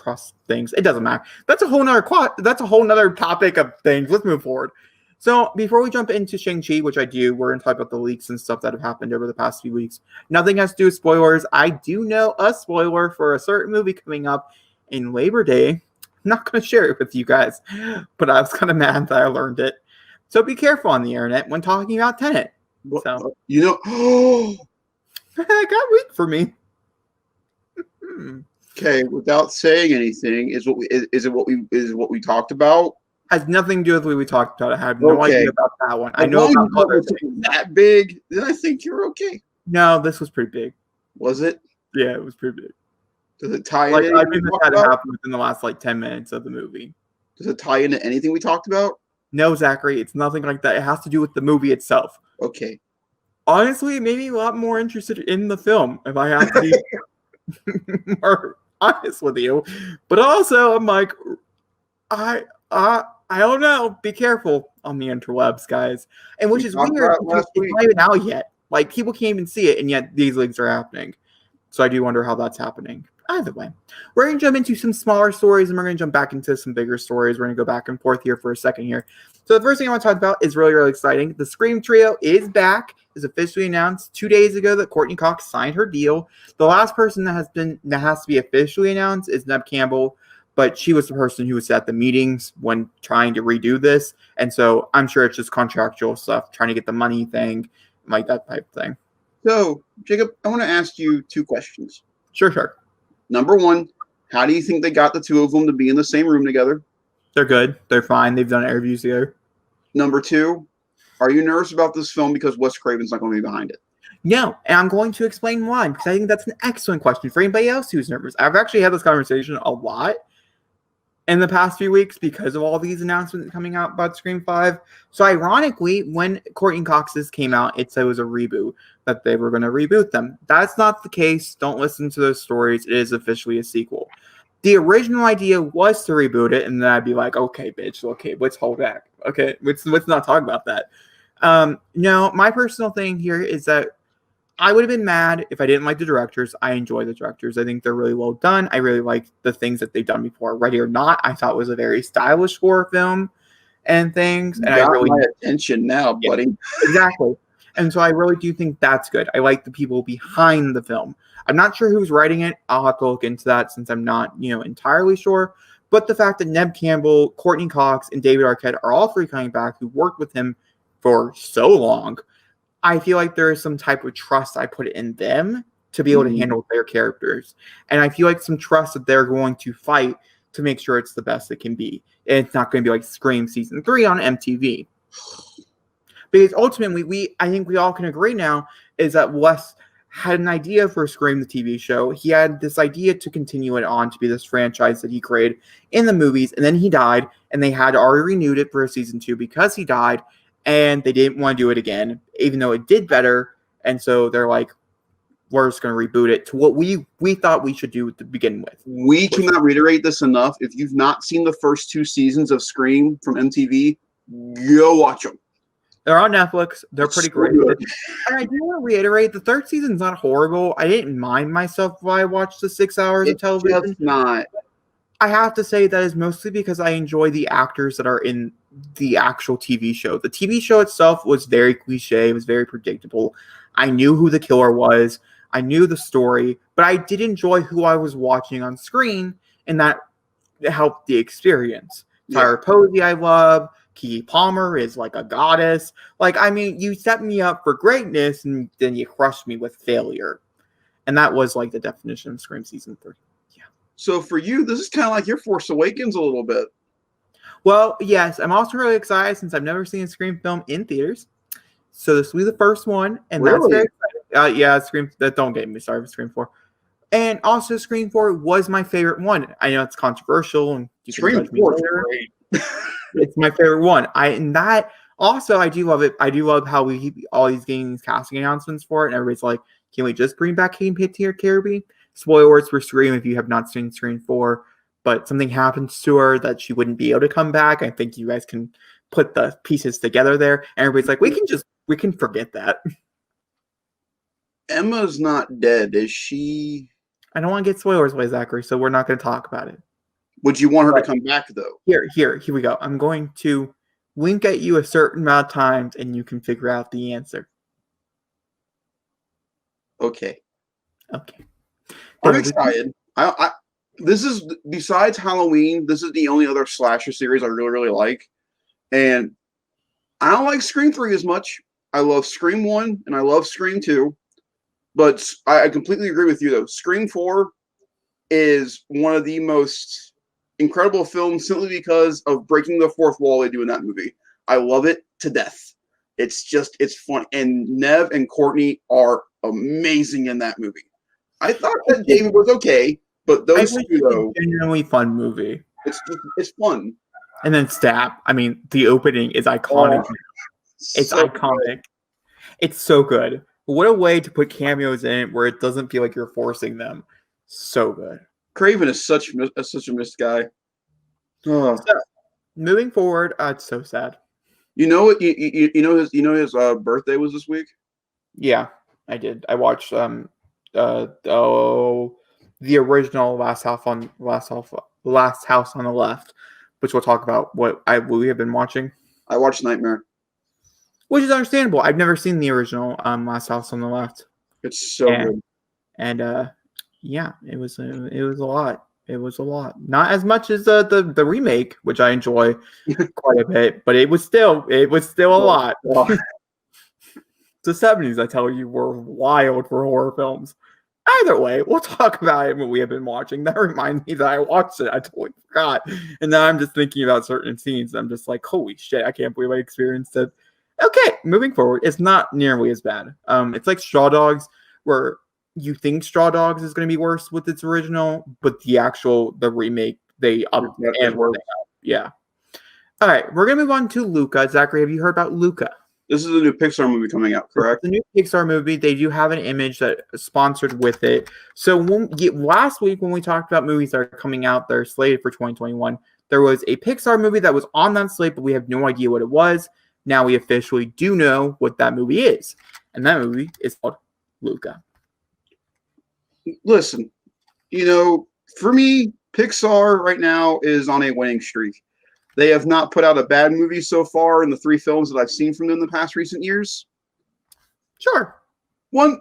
cross things. It doesn't matter. That's a whole nother topic of things. Let's move forward. So before we jump into Shang-Chi, which I do, we're going to talk about the leaks and stuff that have happened over the past few weeks. Nothing has to do with spoilers. I do know a spoiler for a certain movie coming up in Labor Day. I'm not going to share it with you guys, but I was kind of mad that I learned it. So be careful on the internet when talking about Tenet. So it got weak for me. Okay, without saying anything, is it what we talked about? Has nothing to do with what we talked about. I have no idea about that one. I know about other things. That big, then I think you're okay. No, this was pretty big. Was it? Yeah, it was pretty big. Does it tie into anything? I think this had to happen within the last 10 minutes of the movie. Does it tie into anything we talked about? No, Zachary, it's nothing like that. It has to do with the movie itself. Okay. Honestly, it made me a lot more interested in the film, if I have to be more honest with you. But also, I'm like, I don't know. Be careful on the interwebs, guys. And which is weird. It's not even out yet. Like, people can't even see it, and yet these leaks are happening. So I do wonder how that's happening. Either way, we're going to jump into some smaller stories, and we're going to jump back into some bigger stories. We're going to go back and forth here for a second here. So the first thing I want to talk about is really, really exciting. The Scream Trio is back. It's officially announced 2 days ago that Courtney Cox signed her deal. The last person that has to be officially announced is Neve Campbell, but she was the person who was at the meetings when trying to redo this. And so I'm sure it's just contractual stuff, trying to get the money thing, like that type of thing. So, Jacob, I want to ask you 2 questions. Sure. Number 1, how do you think they got the 2 of them to be in the same room together? They're good. They're fine. They've done interviews together. Number 2, are you nervous about this film because Wes Craven's not going to be behind it? No, and I'm going to explain why, because I think that's an excellent question for anybody else who's nervous. I've actually had this conversation a lot in the past few weeks because of all these announcements coming out about Scream 5. So ironically, when Courtney Cox's came out, it said it was a reboot, that they were going to reboot them. That's not the case. Don't listen to those stories. It is officially a sequel. The original idea was to reboot it, and then I'd be like, okay, bitch, okay, let's hold back. Okay, let's not talk about that. No, my personal thing here is that I would have been mad if I didn't like the directors. I enjoy the directors. I think they're really well done. I really like the things that they've done before. Ready or Not, I thought was a very stylish horror film and things. And I really my attention now, buddy. Exactly. And so I really do think that's good. I like the people behind the film. I'm not sure who's writing it. I'll have to look into that since I'm not, entirely sure. But the fact that Neve Campbell, Courtney Cox, and David Arquette are all 3 coming back who worked with him for so long, I feel like there is some type of trust I put in them to be able to handle their characters. And I feel like some trust that they're going to fight to make sure it's the best it can be. And it's not going to be like Scream Season 3 on MTV. Because ultimately, I think we all can agree now, is that Wes had an idea for Scream, the TV show. He had this idea to continue it on to be this franchise that he created in the movies. And then he died, and they had already renewed it for a Season 2 because he died. And they didn't want to do it again, even though it did better. And so they're like, we're just going to reboot it to what we thought we should do to begin with. We cannot reiterate this enough. If you've not seen the first 2 seasons of Scream from MTV, go watch them. They're on Netflix. They're pretty great. And I do want to reiterate, the 3rd season's not horrible. I didn't mind myself while I watched the 6 hours of television. It's not. I have to say that is mostly because I enjoy the actors that are in the actual TV show. The TV show itself was very cliche. It was very predictable. I knew who the killer was. I knew the story, but I did enjoy who I was watching on screen, and that helped the experience. Tyra Posey, I love. Keke Palmer is like a goddess. You set me up for greatness, and then you crushed me with failure. And that was like the definition of Scream Season 3. So for you, this is kind of like your Force Awakens a little bit. Well, yes. I'm also really excited since I've never seen a Scream film in theaters. So this will be the first one. And really? That's very exciting. Yeah, Scream. Don't get me started with Scream 4. And also Scream 4 was my favorite one. I know it's controversial. And you Scream 4 is great. It's my favorite one. I do love it. I do love how we keep all these getting these casting announcements for it. And everybody's like, can we just bring back Kate Caribbean? Spoilers for Scream if you have not seen Scream 4, but something happens to her that she wouldn't be able to come back. I think you guys can put the pieces together there. And everybody's like, we can forget that. Emma's not dead, is she? I don't want to get spoilers away, Zachary, so we're not going to talk about it. Would you want her Right. to come back though? Here we go. I'm going to wink at you a certain amount of times, and you can figure out the answer. Okay. Okay. I'm excited. This is, besides Halloween, this is the only other slasher series I really like. And I don't like Scream 3 as much. I love Scream 1 and I love Scream 2. But I completely agree with you though. Scream 4 is one of the most incredible films simply because of breaking the fourth wall they do in that movie. I love it to death. It's fun. And Nev and Courtney are amazing in that movie. I thought that David was okay, but I those wish two it was though, a genuinely fun movie. it's fun. And then Stab. I mean, the opening is iconic. Oh, It's so iconic. good. It's so good. What a way to put cameos in it where it doesn't feel like you're forcing them. So good. Craven is such a missed guy. Oh. So, moving forward, it's so sad. You know what? His birthday was this week. Yeah, I did. I watched the original Last House on the Left, which we'll talk about what we have been watching. I watched Nightmare. Which is understandable. I've never seen the original Last House on the Left. It's so good. And yeah, it was a lot. It was a lot. Not as much as the remake, which I enjoy quite a bit, but it was still a lot. The 70s, I tell you, were wild for horror films. Either way, we'll talk about it when we have been watching. That reminds me that I watched it. I totally forgot. And now I'm just thinking about certain scenes. I'm just like, holy shit, I can't believe I experienced it. Okay, moving forward, it's not nearly as bad. It's like Straw Dogs, where you think Straw Dogs is going to be worse with its original, but the remake, they up and worse. Yeah. All right, we're going to move on to Luca. Zachary, have you heard about Luca? This is a new Pixar movie coming out, correct? The new Pixar movie. They do have an image that is sponsored with it. So last week when we talked about movies that are coming out that are slated for 2021, there was a Pixar movie that was on that slate, but we have no idea what it was. Now we officially do know what that movie is. And that movie is called Luca. Listen, for me, Pixar right now is on a winning streak. They have not put out a bad movie so far in the 3 films that I've seen from them in the past recent years. Sure. One's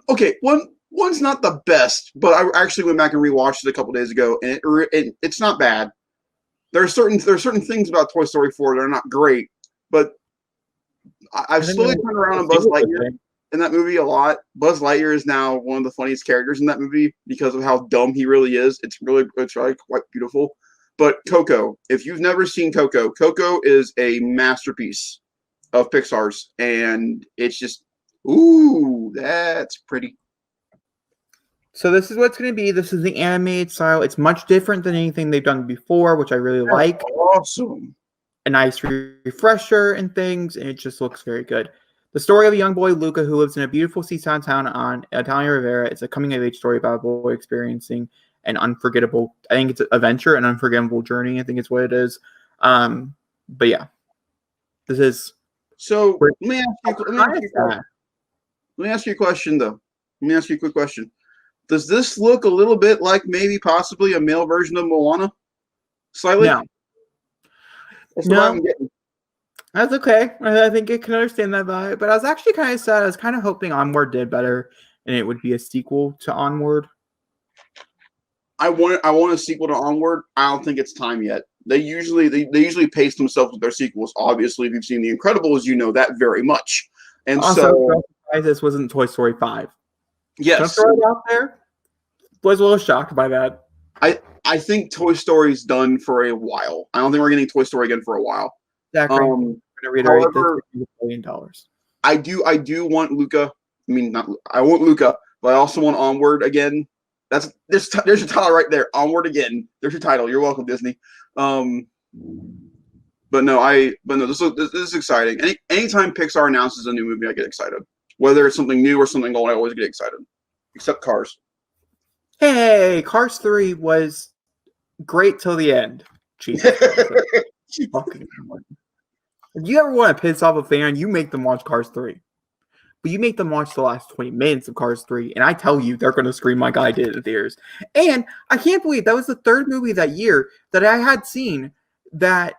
not the best, but I actually went back and rewatched it a couple days ago, and it's not bad. There are certain things about Toy Story 4 that are not great, but I've slowly turned around on Buzz Lightyear in that movie a lot. Buzz Lightyear is now one of the funniest characters in that movie because of how dumb he really is. It's really quite beautiful. But Coco, if you've never seen Coco, Coco is a masterpiece of Pixar's, and it's just, ooh, that's pretty. So this is what's going to be. This is the animated style. It's much different than anything they've done before, which I really like. Awesome. A nice refresher and things, and it just looks very good. The story of a young boy, Luca, who lives in a beautiful seaside town on Italian Riviera. It's a coming-of-age story about a boy experiencing an unforgettable, I think it's an adventure, an unforgettable journey, I think it's what it is. But yeah, this is. So let me ask you a question, though. Let me ask you a quick question. Does this look a little bit like maybe possibly a male version of Moana? Slightly? No. That's what I'm getting. That's okay. I think I can understand that vibe. But I was actually kind of sad. I was kind of hoping Onward did better and it would be a sequel to Onward. I want a sequel to Onward. I don't think it's time yet. They usually pace themselves with their sequels. Obviously, if you've seen The Incredibles, you know that very much. And also, this wasn't Toy Story 5. Yes. Don't throw it out there. Was a little shocked by that. I think Toy Story's done for a while. I don't think we're getting Toy Story again for a while. Exactly. I'm going to reiterate however, this $1 billion. I do want Luca. I want Luca, but I also want Onward again. There's your title right there. Onward again. There's your title. You're welcome, Disney. But no, this is exciting. Anytime Pixar announces a new movie, I get excited. Whether it's something new or something old, I always get excited. Except Cars. Hey, Cars 3 was great till the end. Jesus. If you ever want to piss off a fan, you make them watch Cars 3. but you make them watch the last 20 minutes of Cars 3, and I tell you, they're going to scream like I did in the theaters. And I can't believe that was the third movie that year that I had seen that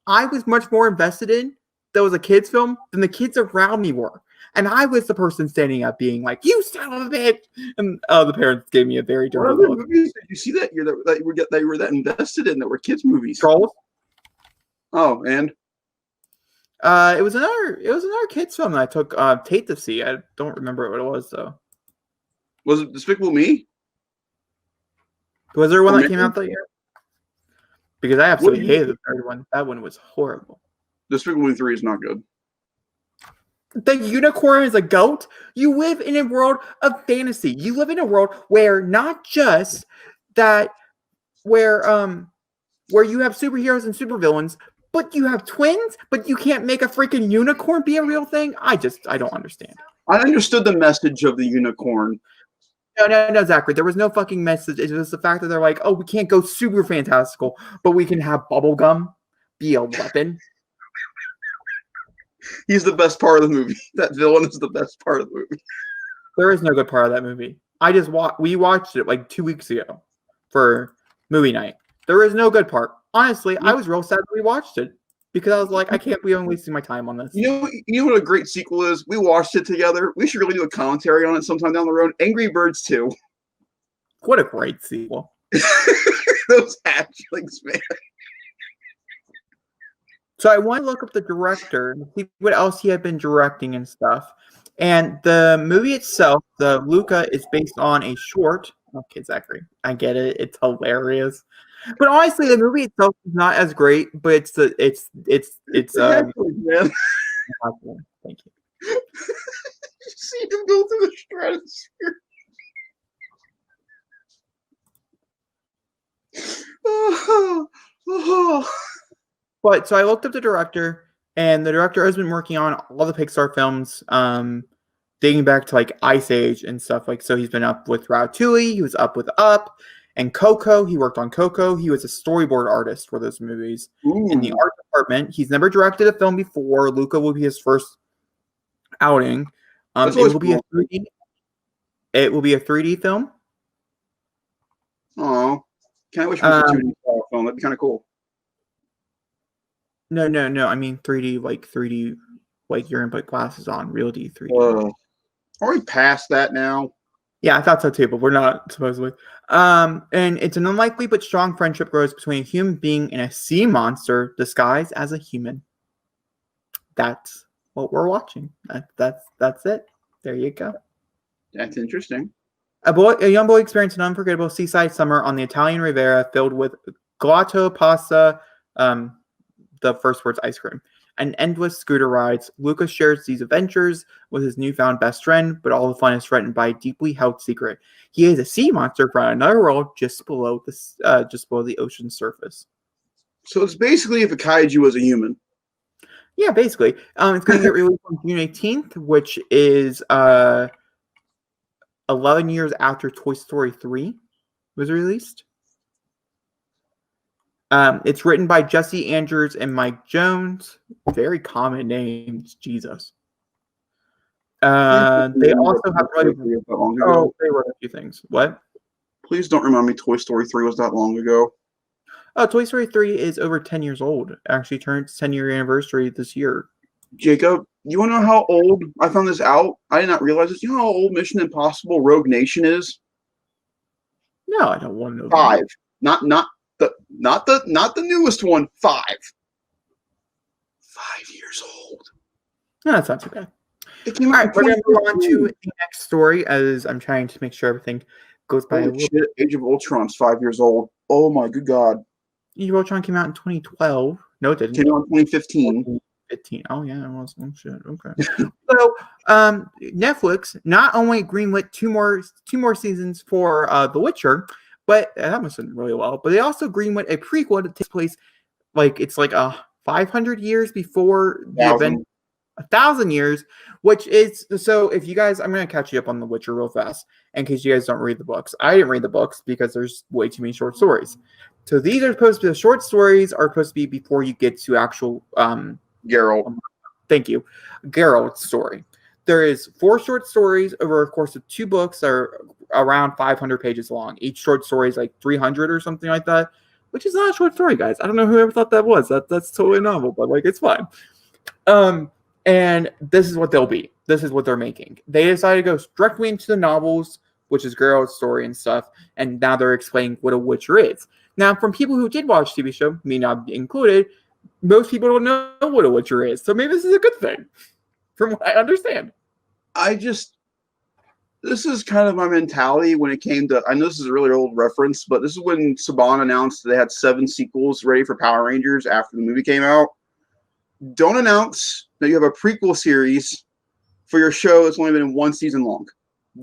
I was much more invested in that was a kid's film than the kids around me were. And I was the person standing up being like, "You son of a bitch!" And the parents gave me a very What dirty other look. movies did you see that year that you were that invested in that were kids' movies? Trolls. Oh, and It was another kids film that I took Tate to see. I don't remember what it was though. was it Despicable Me? Was there one Or that came out that year? Because I absolutely hated the third one. That one was horrible. Despicable Me 3 is not good. The unicorn is a goat. You live in a world of fantasy. You live in a world where not just that, where you have superheroes and supervillains, but you have twins, but you can't make a freaking unicorn be a real thing. I don't understand. I understood the message of the unicorn. No, Zachary. There was no fucking message. It was the fact that they're like, oh, we can't go super fantastical, but we can have bubblegum be a weapon. He's the best part of the movie. That villain is the best part of the movie. There is no good part of that movie. We watched it like 2 weeks ago for movie night. There is no good part. Honestly, I was real sad that we watched it because I was like, I can't be wasting my time on this. You know what a great sequel is? We watched it together. We should really do a commentary on it sometime down the road. Angry Birds 2. What a great sequel. Those hatchlings, man. So I want to look up the director and see what else he had been directing and stuff. And the movie itself, the Luca, is based on a short. Okay, Zachary, I get it. It's hilarious. But honestly, the movie itself is not as great. But it's man. Thank you. You see him go through the stratosphere. But so I looked up the director, and the director has been working on all the Pixar films, dating back to like Ice Age and stuff. Like, so he's been up with Ratatouille, he was up with Up, and Coco. He worked on Coco. He was a storyboard artist for those movies. In the art department. He's never directed a film before. Luca will be his first outing. It will be a 3D. It will be a 3D film. Oh, can I wish it was a 2D film? That'd be kind of cool. No. I mean 3D, like you're gonna put glasses on, real D 3D. Are we past that now? Yeah, I thought so too, but we're not supposedly. And it's an unlikely but strong friendship grows between a human being and a sea monster disguised as a human. That's what we're watching. That's it. There you go. That's interesting. A young boy experienced an unforgettable seaside summer on the Italian Riviera filled with gelato, pasta, the first word's ice cream, and endless scooter rides. Lucas shares these adventures with his newfound best friend, but all the fun is threatened by a deeply held secret. He is a sea monster from another world just below the ocean surface. So it's basically if a kaiju was a human. Yeah, basically. It's going to get released on June 18th, which is 11 years after Toy Story 3 was released. It's written by Jesse Andrews and Mike Jones. Very common names, Jesus. They also have they wrote a few things. What? Please don't remind me Toy Story 3 was that long ago. Oh, Toy Story 3 is over 10 years old. It actually turned its 10-year anniversary this year. Jacob, you want to know how old I found this out? I did not realize this. You know how old Mission Impossible Rogue Nation is? No, I don't want to know. 5. Not the newest one. 5. 5 years old. No, that's not too bad. It came All out right, we're going to move on to the next story as I'm trying to make sure everything goes by. Age of Ultron's 5 years old. Oh my good God. Age of Ultron came out in 2012. No, it didn't. Came out in 2015. 15. Oh yeah, it was. Oh shit. Okay. So, Netflix not only greenlit two more seasons for The Witcher, but that must have done really well. But they also greenlit a prequel that takes place it's 500 years before the event. 1,000 years, which is so. If you guys, I'm going to catch you up on The Witcher real fast in case you guys don't read the books. I didn't read the books because there's way too many short stories. So these are supposed to be the short stories are supposed to be before you get to actual Geralt. Thank you, Geralt's story. there is 4 short stories over a course of 2 books that are around 500 pages long. Each short story is like 300 or something like that, which is not a short story, guys. I don't know whoever thought that was. That's totally a novel, but like it's fine. And this is what they'll be. This is what they're making. They decided to go directly into the novels, which is Geralt's story and stuff, and now they're explaining what a Witcher is. Now, from people who did watch TV show, me not included, most people don't know what a Witcher is. So maybe this is a good thing, from what I understand. This is kind of my mentality when it came to, I know this is a really old reference, but this is when Saban announced they had 7 sequels ready for Power Rangers after the movie came out. Don't announce that you have a prequel series for your show that's only been 1 season long.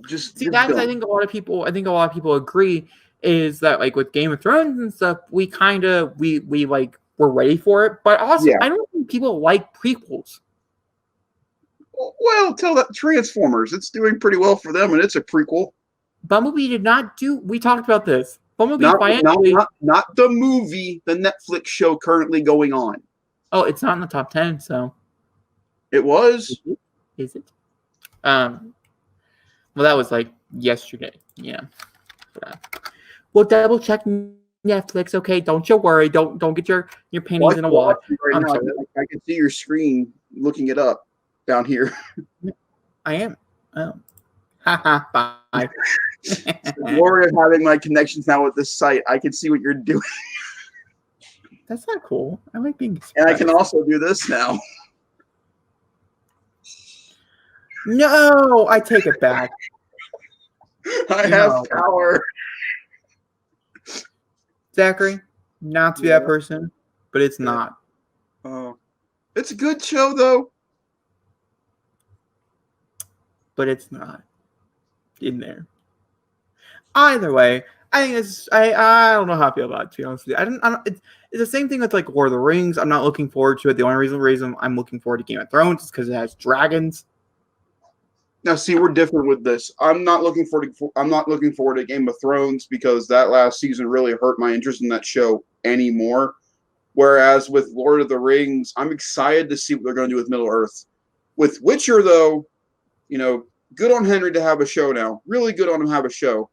See, that's I think a lot of people agree is that like with Game of Thrones and stuff, we like we're ready for it, but also I don't think people like prequels. Well, tell that Transformers, it's doing pretty well for them, and it's a prequel. Bumblebee did not do. We talked about this. Bumblebee not the movie, the Netflix show currently going on. Oh, it's not in the top 10, so it was. Is it? Well, that was like yesterday. Yeah. We'll double check Netflix. Okay, don't you worry. Don't get your panties in a wad. Right now, I can see your screen looking it up down here. I am. Oh. Haha. Bye. The glory of having my connections now with this site, I can see what you're doing. That's not cool. I like being surprised. And I can also do this now. No, I take it back. I have power. Zachary, not to be that person, but it's not. Oh, it's a good show though. But it's not in there. Either way, I think it's. I don't know how I feel about it, to be honest with you. It's the same thing with like Lord of the Rings. I'm not looking forward to it. The only reason I'm looking forward to Game of Thrones is because it has dragons. Now, see, we're different with this. I'm not looking forward to Game of Thrones because that last season really hurt my interest in that show anymore. Whereas with Lord of the Rings, I'm excited to see what they're going to do with Middle Earth. With Witcher, though, good on Henry to have a show now. Really good on him to have a show.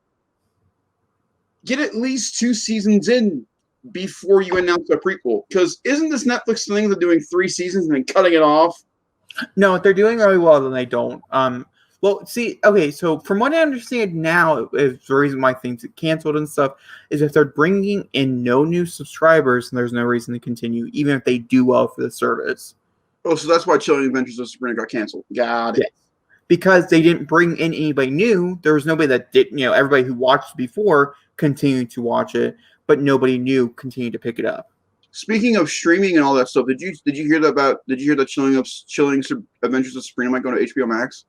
Get at least 2 seasons in before you announce a prequel. Because isn't this Netflix thing they're doing 3 seasons and then cutting it off? No, if they're doing really well, then they don't. Well, see, okay, so from what I understand now, is the reason why things get canceled and stuff is if they're bringing in no new subscribers, and there's no reason to continue, even if they do well for the service. Oh, so that's why Chilling Adventures of Sabrina got canceled. Got it. Yes. Because they didn't bring in anybody new. There was nobody that did, everybody who watched before continued to watch it, but nobody new continued to pick it up. Speaking of streaming and all that stuff, did you hear that Chilling Adventures of Sabrina might go to HBO Max?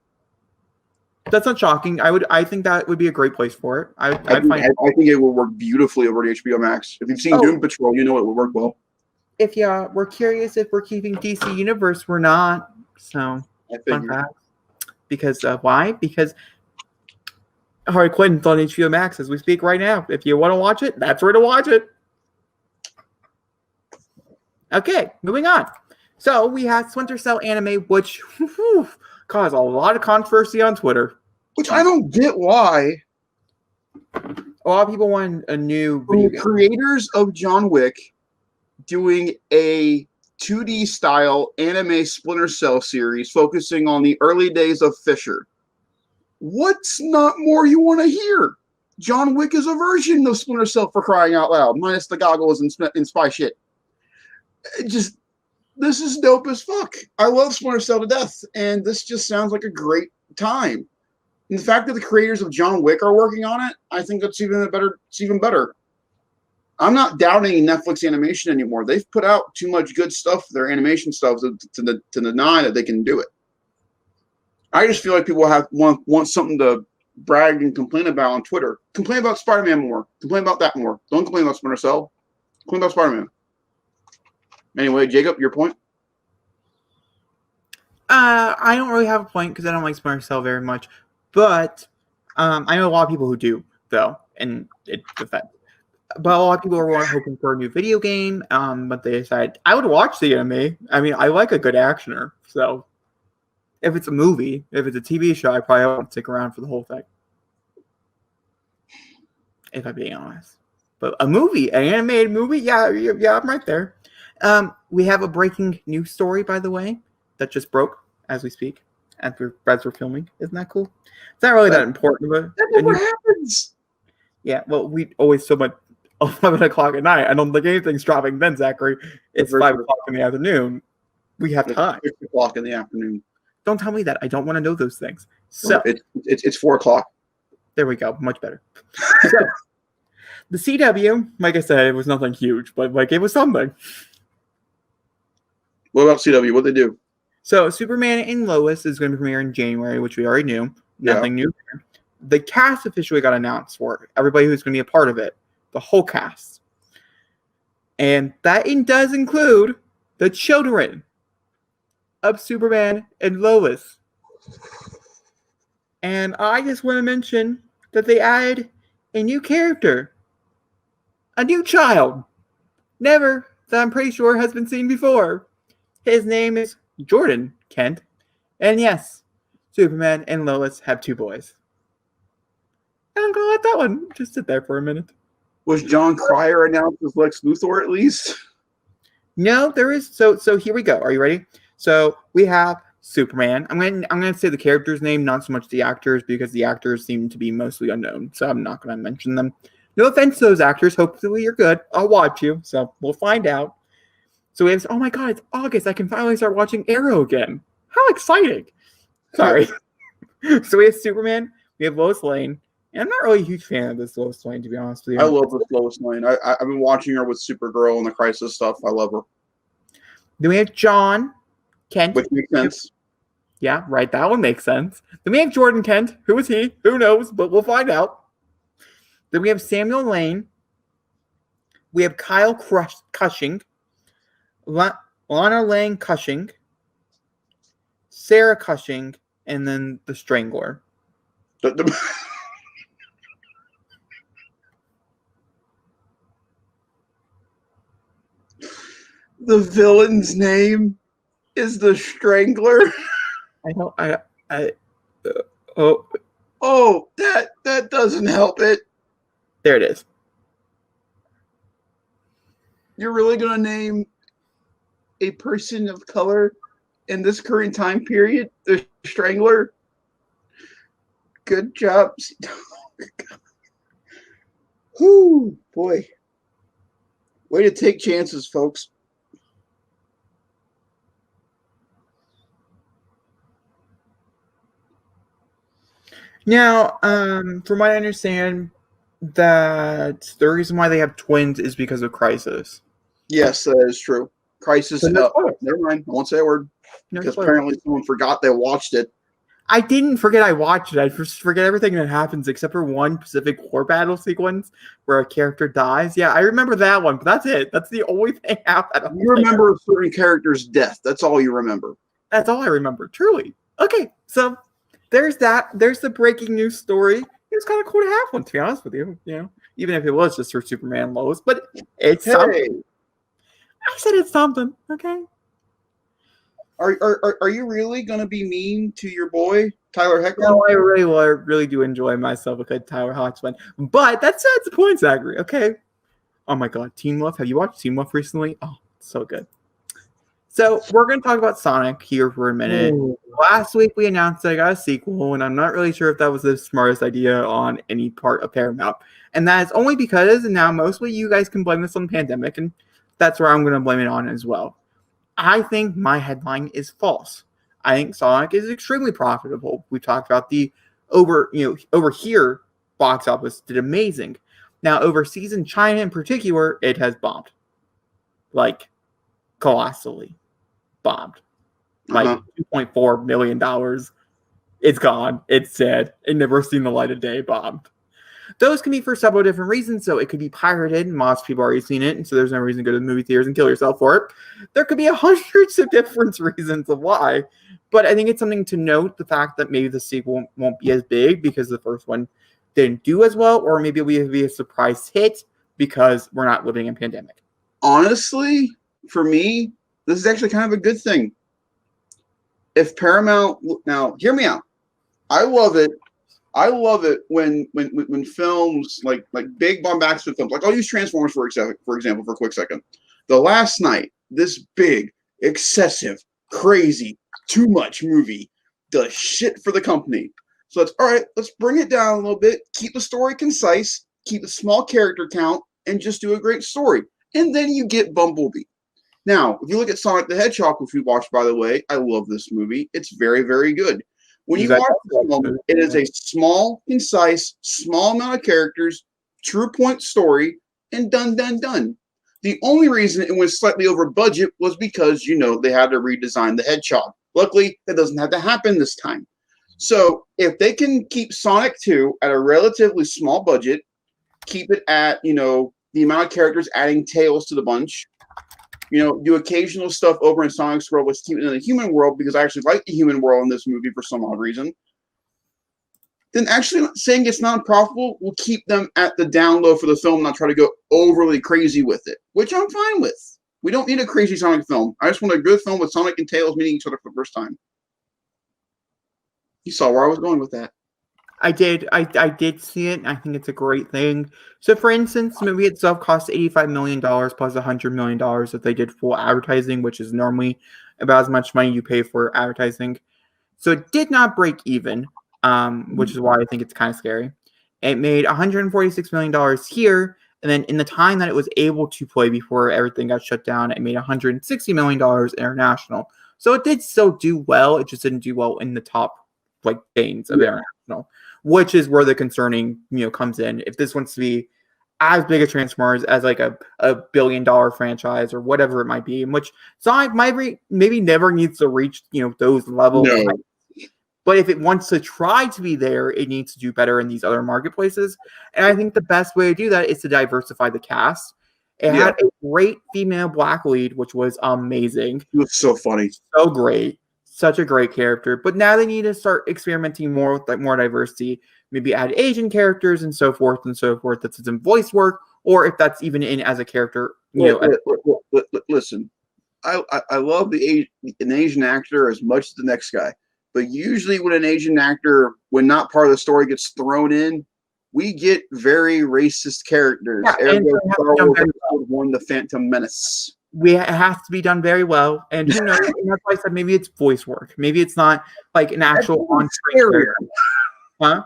That's not shocking. I think that would be a great place for it. I think it will work beautifully over to HBO Max. If you've seen Doom Patrol, you know it will work well. If we're curious if we're keeping DC Universe, we're not. So fun fact. Because why? Because Harley Quinn's on HBO Max as we speak right now. If you want to watch it, that's where to watch it. Okay, moving on. So we have Splinter Cell anime, which caused a lot of controversy on Twitter. Which I don't get why. A lot of people want a new video game. Creators of John Wick doing a 2D style anime Splinter Cell series focusing on the early days of Fisher. What's not more you want to hear? John Wick is a version of Splinter Cell, for crying out loud, minus the goggles and spy shit. This is dope as fuck. I love Splinter Cell to death, and this just sounds like a great time. And the fact that the creators of John Wick are working on it, I think that's even better. It's even better. I'm not doubting Netflix animation anymore. They've put out too much good stuff for their animation stuff to deny that they can do it. I just feel like people want something to brag and complain about on Twitter. Complain about Spider-Man more. Complain about that more. Don't complain about Splinter Cell. Complain about Spider-Man. Anyway, Jacob, your point? I don't really have a point because I don't like Splinter Cell very much. But I know a lot of people who do, though, and it's defense. But a lot of people are hoping for a new video game. But they decide I would watch the anime. I mean, I like a good actioner, so If it's a movie, if it's a TV show, I probably won't stick around for the whole thing. If I'm being honest. But a movie, an animated movie, yeah, I'm right there. We have a breaking news story, by the way, that just broke as we speak, as we're filming. Isn't that cool? It's not really that important, but that never happens. Yeah, well, we always film at 11 o'clock at night. I don't think anything's dropping then, Zachary. It's 5 o'clock in the afternoon. We have time. 6 o'clock in the afternoon. Don't tell me that. I don't want to know those things. So it's 4 o'clock. There we go. Much better. So, the CW, like I said, it was nothing huge, but like it was something. What about CW? What'd they do? So Superman and Lois is going to premiere in January, which we already knew. Nothing new there. The cast officially got announced for everybody who's going to be a part of it. The whole cast. And that does include the children of Superman and Lois. And I just want to mention that they added a new character. A new child. Never, that I'm pretty sure has been seen before. His name is Jordan Kent. And yes, Superman and Lois have 2 boys. And I'm going to let that one just sit there for a minute. Was John Cryer announced as Lex Luthor at least? No, there is. So here we go. Are you ready? So we have Superman. I'm going to say the character's name, not so much the actors, because the actors seem to be mostly unknown. So I'm not going to mention them. No offense to those actors. Hopefully you're good. I'll watch you. So we'll find out. So we have, oh my God, it's August. I can finally start watching Arrow again. How exciting. Sorry. So we have Superman. We have Lois Lane. And I'm not really a huge fan of this Lois Lane, to be honest with you. I love this Lois Lane. I've been watching her with Supergirl and the Crisis stuff. I love her. Then we have John Kent. Which makes sense. Yeah, right. That one makes sense. Then we have Jordan Kent. Who is he? Who knows? But we'll find out. Then we have Samuel Lane. We have Kyle Cushing. Lana Lang Cushing. Sarah Cushing. And then the Strangler. The villain's name is the Strangler. I know. That doesn't help it. There it is. You're really gonna name a person of color in this current time period the Strangler? Good job. Whoo, boy. Way to take chances, folks. Now, from what I understand, that the reason why they have twins is because of Crisis. Yes, that is true. Crisis. Never mind. I won't say a word. Because apparently someone forgot they watched it. I didn't forget I watched it. I forget everything that happens except for one Pacific War battle sequence where a character dies. Yeah, I remember that one, but that's it. That's the only thing out. You remember a certain character's death. That's all you remember. That's all I remember, truly. Okay, so there's that. There's the breaking news story. It was kind of cool to have one, to be honest with you. You know, even if it was just for Superman Lois, but it's something. I said it's something. Okay. Are you really gonna be mean to your boy Tyler Hoechlin? No, I really do enjoy myself a good Tyler Hoechlin. But that's the point, Zachary. Okay. Oh my God, Teen Wolf. Have you watched Teen Wolf recently? Oh, so good. So we're gonna talk about Sonic here for a minute. Ooh. Last week we announced that I got a sequel, and I'm not really sure if that was the smartest idea on any part of Paramount. And that is only because, and now mostly you guys can blame this on the pandemic, and that's where I'm gonna blame it on as well. I think my headline is false. I think Sonic is extremely profitable. We talked about the over here box office did amazing. Now overseas in China in particular, it has bombed. Like colossally bombed. Like $2.4 million. It's gone. It's dead. It never seen the light of day. Bombed. Those can be for several different reasons. So it could be pirated, and most people already seen it, and so there's no reason to go to the movie theaters and kill yourself for it. There could be hundreds of different reasons of why, but I think it's something to note, the fact that maybe the sequel won't be as big because the first one didn't do as well, or maybe it will be a surprise hit because we're not living in a pandemic. Honestly, for me, this is actually kind of a good thing. if Paramount, now hear me out. I love it. I love it when films like big bombastic films, like I'll use Transformers for example for a quick second. The Last Night, this big, excessive, crazy, too much movie does shit for the company. So it's all right. Let's bring it down a little bit. Keep the story concise. Keep a small character count, and just do a great story. And then you get Bumblebee. Now, if you look at Sonic the Hedgehog, which we watched, by the way, I love this movie. It's very, very good. When you watch this film, it is a small, concise, small amount of characters, true point story, and done. The only reason it went slightly over budget was because, they had to redesign the Hedgehog. Luckily, that doesn't have to happen this time. So if they can keep Sonic 2 at a relatively small budget, keep it at, the amount of characters adding tails to the bunch, do occasional stuff over in Sonic's world, let's keep it in the human world because I actually like the human world in this movie for some odd reason, then actually saying it's not profitable will keep them at the down low for the film, not try to go overly crazy with it, which I'm fine with. We don't need a crazy Sonic film. I just want a good film with Sonic and Tails meeting each other for the first time. You saw where I was going with that. I did. I did see it. I think it's a great thing. So, for instance, the movie itself cost $85 million plus $100 million if they did full advertising, which is normally about as much money you pay for advertising. So it did not break even, which is why I think it's kind of scary. It made $146 million here, and then in the time that it was able to play before everything got shut down, it made $160 million international. So it did still do well. It just didn't do well in the top chains of international, which is where the concerning comes in. If this wants to be as big a Transformers as like a $1 billion franchise or whatever it might be, in which Sonic maybe never needs to reach those levels. No. But if it wants to try to be there, it needs to do better in these other marketplaces. And I think the best way to do that is to diversify the cast. It had a great female black lead, which was amazing. It was so funny. So great. Such a great character. But now they need to start experimenting more with more diversity. Maybe add Asian characters and so forth. That's in voice work, or if that's even in as a character. Listen, I love an Asian actor as much as the next guy. But usually when an Asian actor, when not part of the story, gets thrown in, we get very racist characters. Yeah, Star Wars Episode 1, The Phantom Menace. It has to be done very well. And who knows? And that's why I said maybe it's voice work. Maybe it's not like an actual on-screen character. Huh?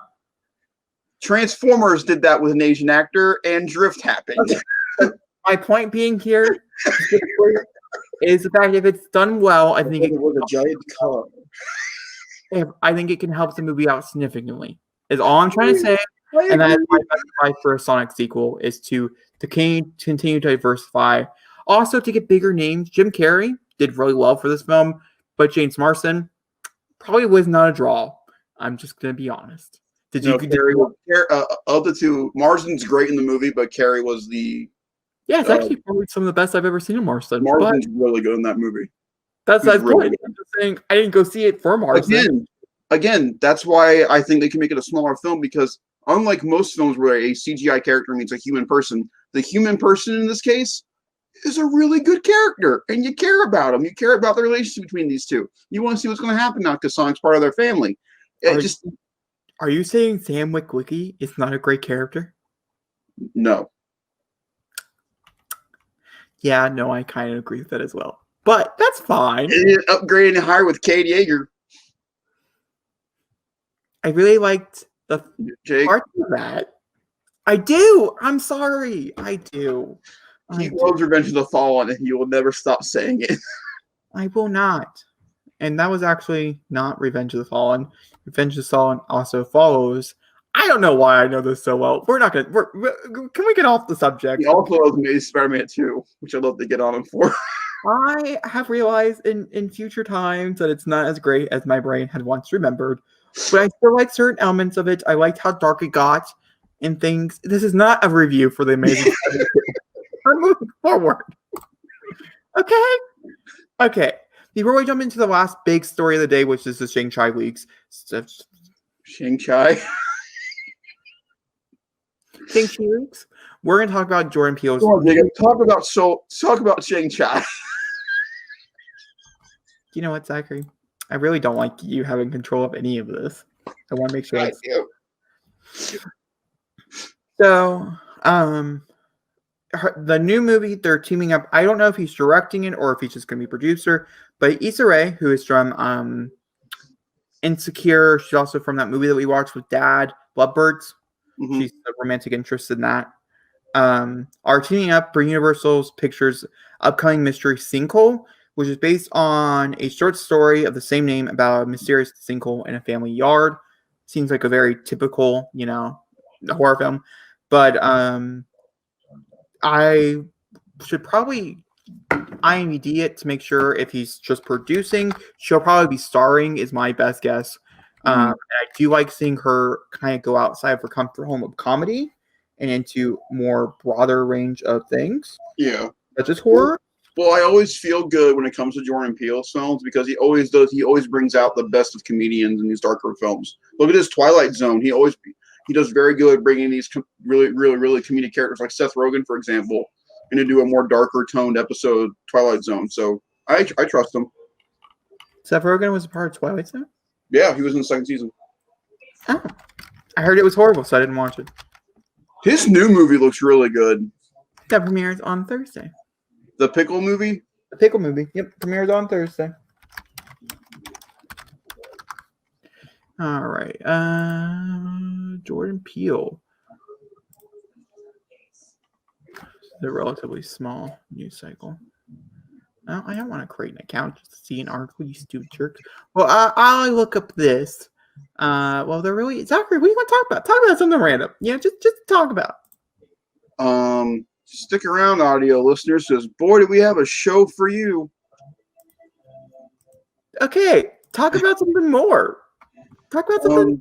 Transformers did that with an Asian actor, and Drift happened. Okay. My point being here is the fact if it's done well, I think it was a giant color. I think it can help the movie out significantly. Is all I'm trying to say. And that's my best advice for a Sonic sequel is to continue to diversify. Also, to get bigger names. Jim Carrey did really well for this film, but James Marsden probably was not a draw. I'm just going to be honest. Of the two, Marsden's great in the movie, but Carrey was the... Yeah, it's actually probably some of the best I've ever seen in Marsden. Marsden's really good in that movie. That's my point. I'm just saying I didn't go see it for Marsden. Again, that's why I think they can make it a smaller film, because unlike most films where a CGI character means a human person, the human person in this case is a really good character, and you care about him. You care about the relationship between these two. You want to see what's going to happen now because Sonic's part of their family. Are you saying Sam Witwicky is not a great character? No. Yeah, no, I kind of agree with that as well. But that's fine. Upgrading and higher with Cade Yeager. I really liked the part of that. I do. I'm sorry. I do. He loves Revenge of the Fallen, and he will never stop saying it. I will not. And that was actually not Revenge of the Fallen. Revenge of the Fallen also follows. I don't know why I know this so well. We're not going to... Can we get off the subject? He also loves Amazing Spider-Man 2, which I'd love to get on him for. I have realized in future times that it's not as great as my brain had once remembered. But I still like certain elements of it. I liked how dark it got and things. This is not a review for the Amazing Spider-Man 2. I'm moving forward. Okay. Before we jump into the last big story of the day, which is the Shang-Chi leaks. Shang-Chi? Shang-Chi leaks? We're going to talk about Jordan Peele's... Talk about Shang-Chi. You know what, Zachary? I really don't like you having control of any of this. I want to make sure I that's... do. So, the new movie, they're teaming up. I don't know if he's directing it or if he's just going to be producer, but Issa Rae, who is from Insecure, she's also from that movie that we watched with Dad, Bloodbirds. Mhm. She's a romantic interest in that. Are teaming up for Universal's Pictures' upcoming mystery Sinkhole, which is based on a short story of the same name about a mysterious sinkhole in a family yard. Seems like a very typical, horror film. But I should probably IMDb it to make sure if he's just producing. She'll probably be starring, is my best guess. I do like seeing her kind of go outside of her comfort home of comedy and into more broader range of things. Yeah. Such as horror. Well, I always feel good when it comes to Jordan Peele's films because he always brings out the best of comedians in these darker films. Look at his Twilight Zone. He does very good bringing these really, really, really comedic characters like Seth Rogen, for example, and to do a more darker toned episode, Twilight Zone. So I trust him. Seth Rogen was a part of Twilight Zone? Yeah, he was in the second season. Oh. I heard it was horrible, so I didn't watch it. His new movie looks really good. That premieres on Thursday. The Pickle movie? The Pickle movie. Yep, premieres on Thursday. All right. Jordan Peele. The relatively small news cycle. Oh, I don't want to create an account just to see an article, you stupid jerk. Well, I'll look up this. Well, they're really... Zachary, what do you want to talk about? Talk about something random. Yeah, just talk about. Stick around, audio listeners, because boy, do we have a show for you. Okay, talk about something more. Talk about something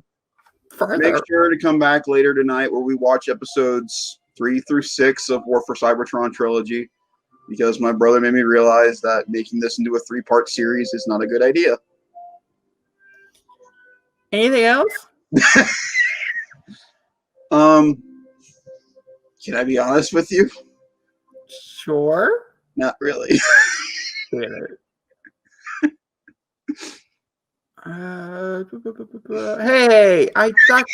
further. Make sure to come back later tonight where we watch episodes 3 through 6 of War for Cybertron trilogy, because my brother made me realize that making this into a 3-part series is not a good idea. Anything else? Can I be honest with you? Sure. Not really. Hey, I'm trying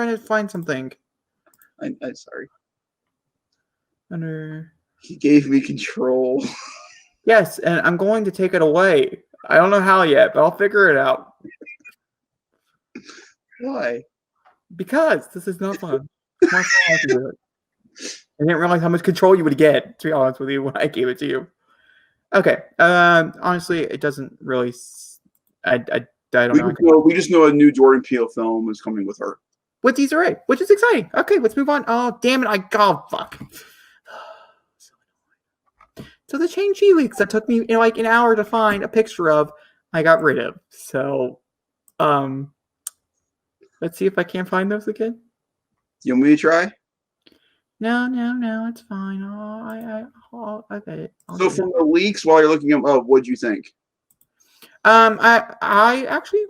to find something. I'm sorry. Under... He gave me control. Yes, and I'm going to take it away. I don't know how yet, but I'll figure it out. Why? Because this is not fun. I didn't realize how much control you would get, to be honest with you, when I gave it to you. Okay. Honestly, it doesn't really... I don't know. We just know a new Jordan Peele film is coming with her. With Issa Rae, which is exciting. Okay, let's move on. Oh, damn it. Fuck. So the Shang-Chi leaks that took me like an hour to find a picture of, I got rid of. So, let's see if I can't find those again. You want me to try? No, it's fine. I got it. So from the leaks, while you're looking them up, what'd you think? I actually,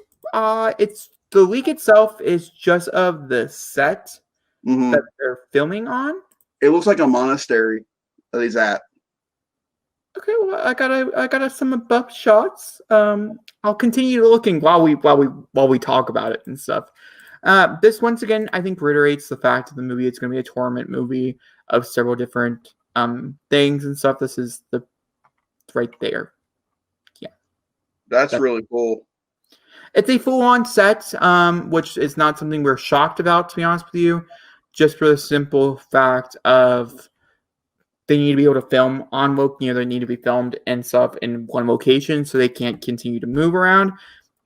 it's the leak itself is just of the set that they're filming on. It looks like a monastery that he's at. Okay, well, I got some above shots. I'll continue looking while we talk about it and stuff. This once again, I think reiterates the fact of the movie. It's going to be a torment movie of several different things and stuff. This is right there. Yeah, that's really cool. It's a full-on set, which is not something we're shocked about, to be honest with you. Just for the simple fact of they need to be able to film on they need to be filmed and stuff in one location, so they can't continue to move around.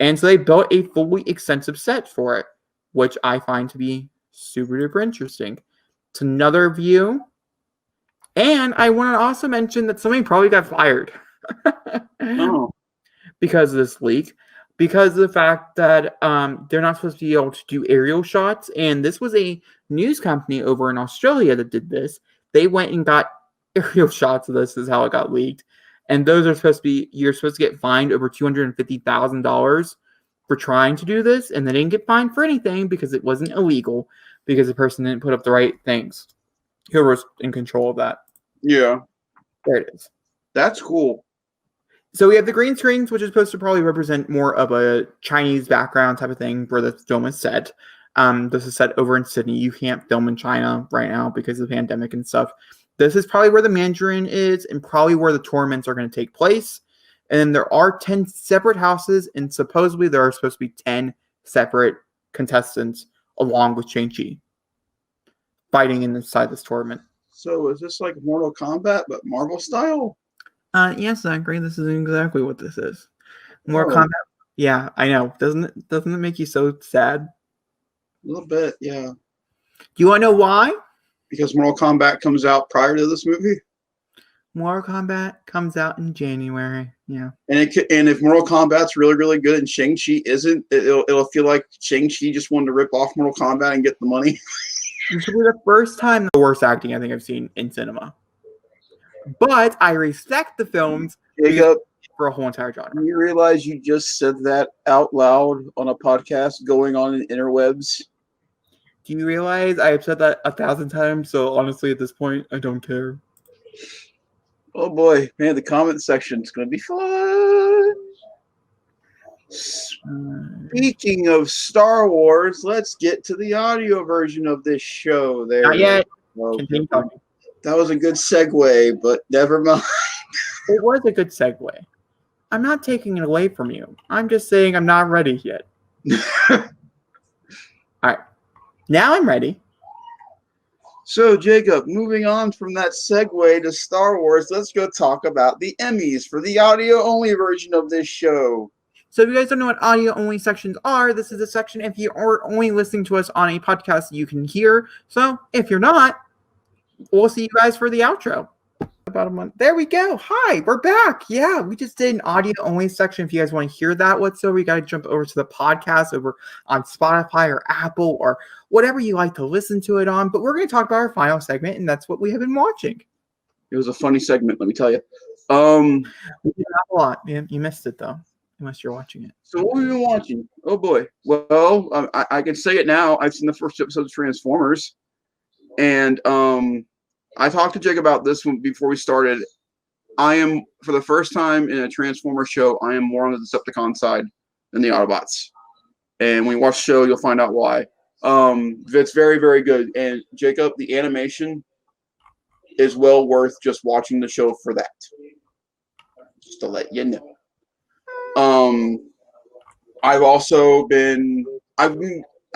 And so they built a fully extensive set for it, which I find to be super duper interesting. It's another view. And I want to also mention that somebody probably got fired because of this leak. Because of the fact that they're not supposed to be able to do aerial shots. And this was a news company over in Australia that did this. They went and got aerial shots of this, is how it got leaked. And those are supposed to be, you're supposed to get fined over $250,000 for trying to do this. And they didn't get fined for anything because it wasn't illegal, because the person didn't put up the right things. Whoever's in control of that. Yeah. There it is. That's cool. So we have the green screens, which is supposed to probably represent more of a Chinese background type of thing where the film is set. This is set over in Sydney. You can't film in China right now because of the pandemic and stuff. This is probably where the Mandarin is and probably where the tournaments are going to take place. And then there are 10 separate houses, and supposedly there are supposed to be 10 separate contestants along with Shang-Chi fighting inside this tournament. So is this like Mortal Kombat, but Marvel style? Yes, Zachary, this is exactly what this is. More Kombat. Yeah, I know. Doesn't it make you so sad? A little bit, yeah. Do you want to know why? Because Mortal Kombat comes out prior to this movie? Mortal Kombat comes out in January, yeah. And if Mortal Kombat's really, really good and Shang-Chi isn't, it'll feel like Shang-Chi just wanted to rip off Mortal Kombat and get the money. This will be the first time the worst acting I think I've seen in cinema. But I respect the films for a whole entire genre. You realize you just said that out loud on a podcast going on in interwebs? Do you realize I have said that 1,000 times? So honestly, at this point, I don't care. Oh boy, man, the comment section's going to be fun. Speaking of Star Wars, let's get to the audio version of this show. There. Not yet. Continue talking. That was a good segue, but never mind. It was a good segue. I'm not taking it away from you. I'm just saying I'm not ready yet. All right. Now I'm ready. So, Jacob, moving on from that segue to Star Wars, let's go talk about the Emmys for the audio-only version of this show. So if you guys don't know what audio-only sections are, this is a section if you are only listening to us on a podcast you can hear. So if you're not, we'll see you guys for the outro. About a month. There we go. Hi, we're back. Yeah, we just did an audio-only section. If you guys want to hear that whatsoever, you got to jump over to the podcast over on Spotify or Apple or whatever you like to listen to it on. But we're going to talk about our final segment, and that's what we have been watching. It was a funny segment, let me tell you. We did not a lot. You missed it, though, unless you're watching it. So what have we been watching? Oh, boy. Well, I can say it now. I've seen the first episode of Transformers. And I talked to Jake about this one before we started. I am, for the first time in a Transformers show, I am more on the Decepticon side than the Autobots. And when you watch the show, you'll find out why. It's very, very good. And Jacob, the animation is well worth just watching the show for that. Just to let you know.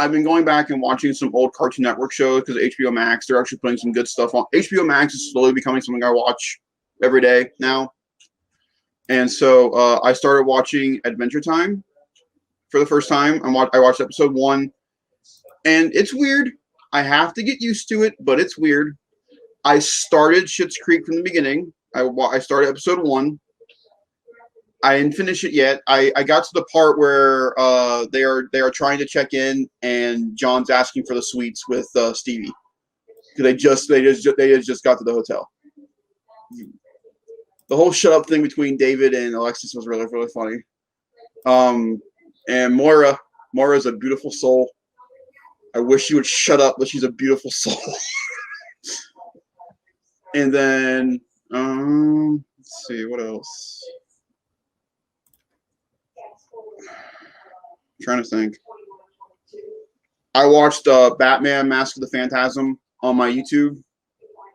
I've been going back and watching some old Cartoon Network shows because HBO Max, they're actually putting some good stuff on. HBO Max is slowly becoming something I watch every day now. And so I started watching Adventure Time for the first time. I watched episode 1, and it's weird. I have to get used to it, but it's weird. I started Schitt's Creek from the beginning. I started episode 1. I didn't finish it yet. I got to the part where they are trying to check in, and John's asking for the sweets with Stevie because they just got to the hotel. The whole shut up thing between David and Alexis was really, really funny. And Moira's a beautiful soul. I wish she would shut up, but she's a beautiful soul. And then let's see what else. I'm trying to think. I watched Batman: Mask of the Phantasm on my YouTube.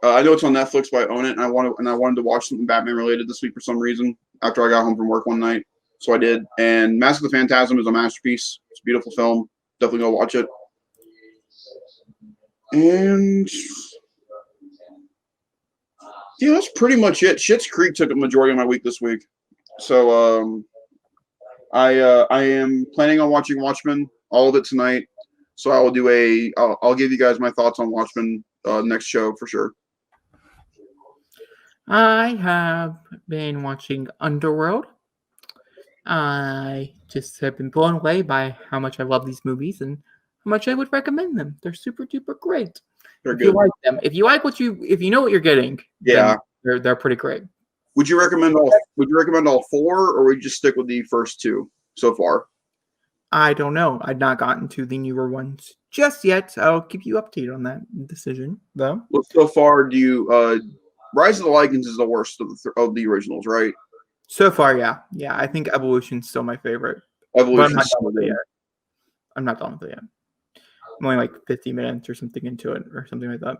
I know it's on Netflix, but I own it, and I wanted to watch something Batman related this week for some reason after I got home from work one night. So I did. And Mask of the Phantasm is a masterpiece. It's a beautiful film. Definitely go watch it. And yeah, that's pretty much it. Schitt's Creek took a majority of my week this week. So I am planning on watching Watchmen, all of it tonight. So I will do I'll give you guys my thoughts on Watchmen next show for sure. I have been watching Underworld. I just have been blown away by how much I love these movies and how much I would recommend them. They're super duper great. They're good. You like them, if you know what you're getting, yeah, they're pretty great. Would you recommend all 4, or would you just stick with the first 2 so far? I don't know. I've not gotten to the newer ones just yet. I'll keep you updated on that decision, though. Well, so far, do you Rise of the Lycans is the worst of the originals, right? So far, yeah. Yeah, I think Evolution's still my favorite. But I'm Evolution not is done so with it good. yet. I'm not done with it yet. I'm only like 50 minutes or something into it or something like that.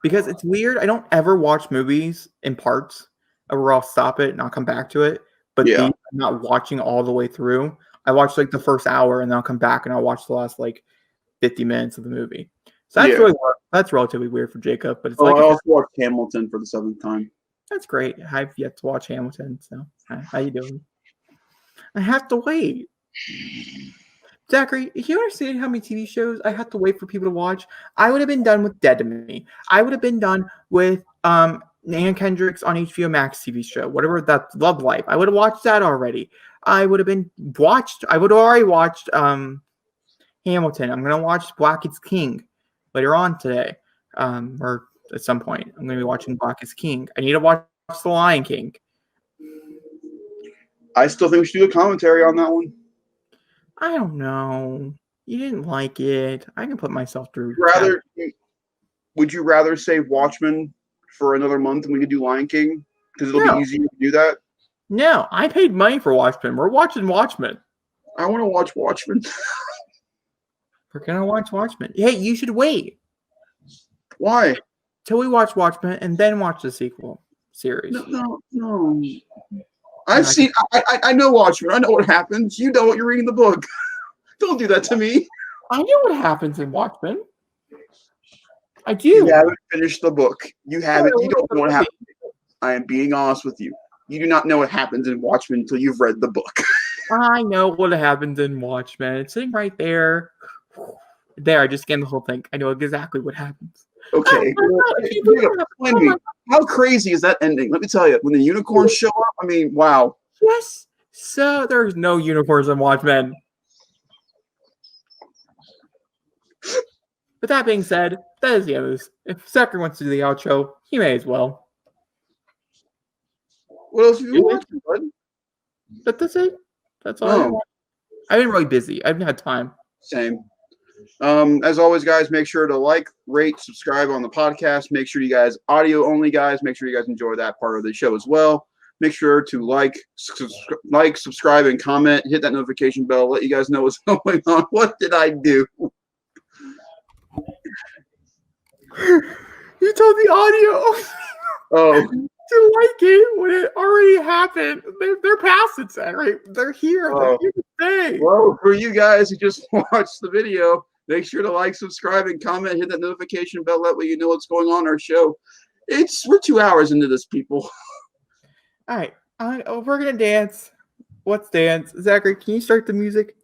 Because it's weird. I don't ever watch movies in parts where I'll stop it and I'll come back to it. But Yeah. these, I'm not watching all the way through. I watch like the first hour and then I'll come back and I'll watch the last like 50 minutes of the movie. So that's relatively weird for Jacob. But it's Oh, like I also watched Hamilton for the 7th time. that's great. I've yet to watch Hamilton. So how you doing? I have to wait. Zachary, if you understand how many TV shows I have to wait for people to watch, I would have been done with Dead to Me. I would have been done with Anna Kendrick's on HBO Max TV show, whatever that's Love Life. I would have watched that already. I would have already watched Hamilton. I'm gonna watch Black is King later on today. Or at some point. I'm gonna be watching Black is King. I need to watch The Lion King. I still think we should do a commentary on that one. I don't know. You didn't like it. I can put myself through. Would you rather save Watchmen for another month and we could do Lion King? Because it'll No. be easier to do that. No, I paid money for Watchmen. We're watching Watchmen. I want to watch Watchmen. We're gonna watch Watchmen. Hey, you should wait Why? till we watch Watchmen and then watch the sequel series. No. I know Watchmen. I know what happens. You know what you're reading the book. Don't do that to me. I know what happens in Watchmen. I do. You haven't finished the book. You haven't. You don't know what happens. I am being honest with you. You do not know what happens in Watchmen until you've read the book. I know what happens in Watchmen. It's sitting right there. There, I just scanned the whole thing. I know exactly what happens. Okay. How crazy is that ending? Let me tell you. When the unicorns show up, I mean, wow. Yes. So there's no unicorns in Watchmen. With that being said, that is the end of this. If Zachary wants to do the outro, he may as well. What else have you watched, bud? That's it. That's all. I've been really busy. I haven't had time. Same. As always, guys, make sure to like, rate, subscribe on the podcast. Make sure you guys, audio only guys, make sure you guys enjoy that part of the show as well. Make sure to like, subscribe, and comment. Hit that notification bell. Let you guys know what's going on. What did I do? You told the audio to like it when it already happened. They're past it, right? They're here. They're here to stay. Well, for you guys who just watched the video, make sure to like, subscribe, and comment. Hit that notification bell. That way you know what's going on in our show. We're 2 hours into this, people. All right. We're gonna dance. Let's dance. Zachary, can you start the music?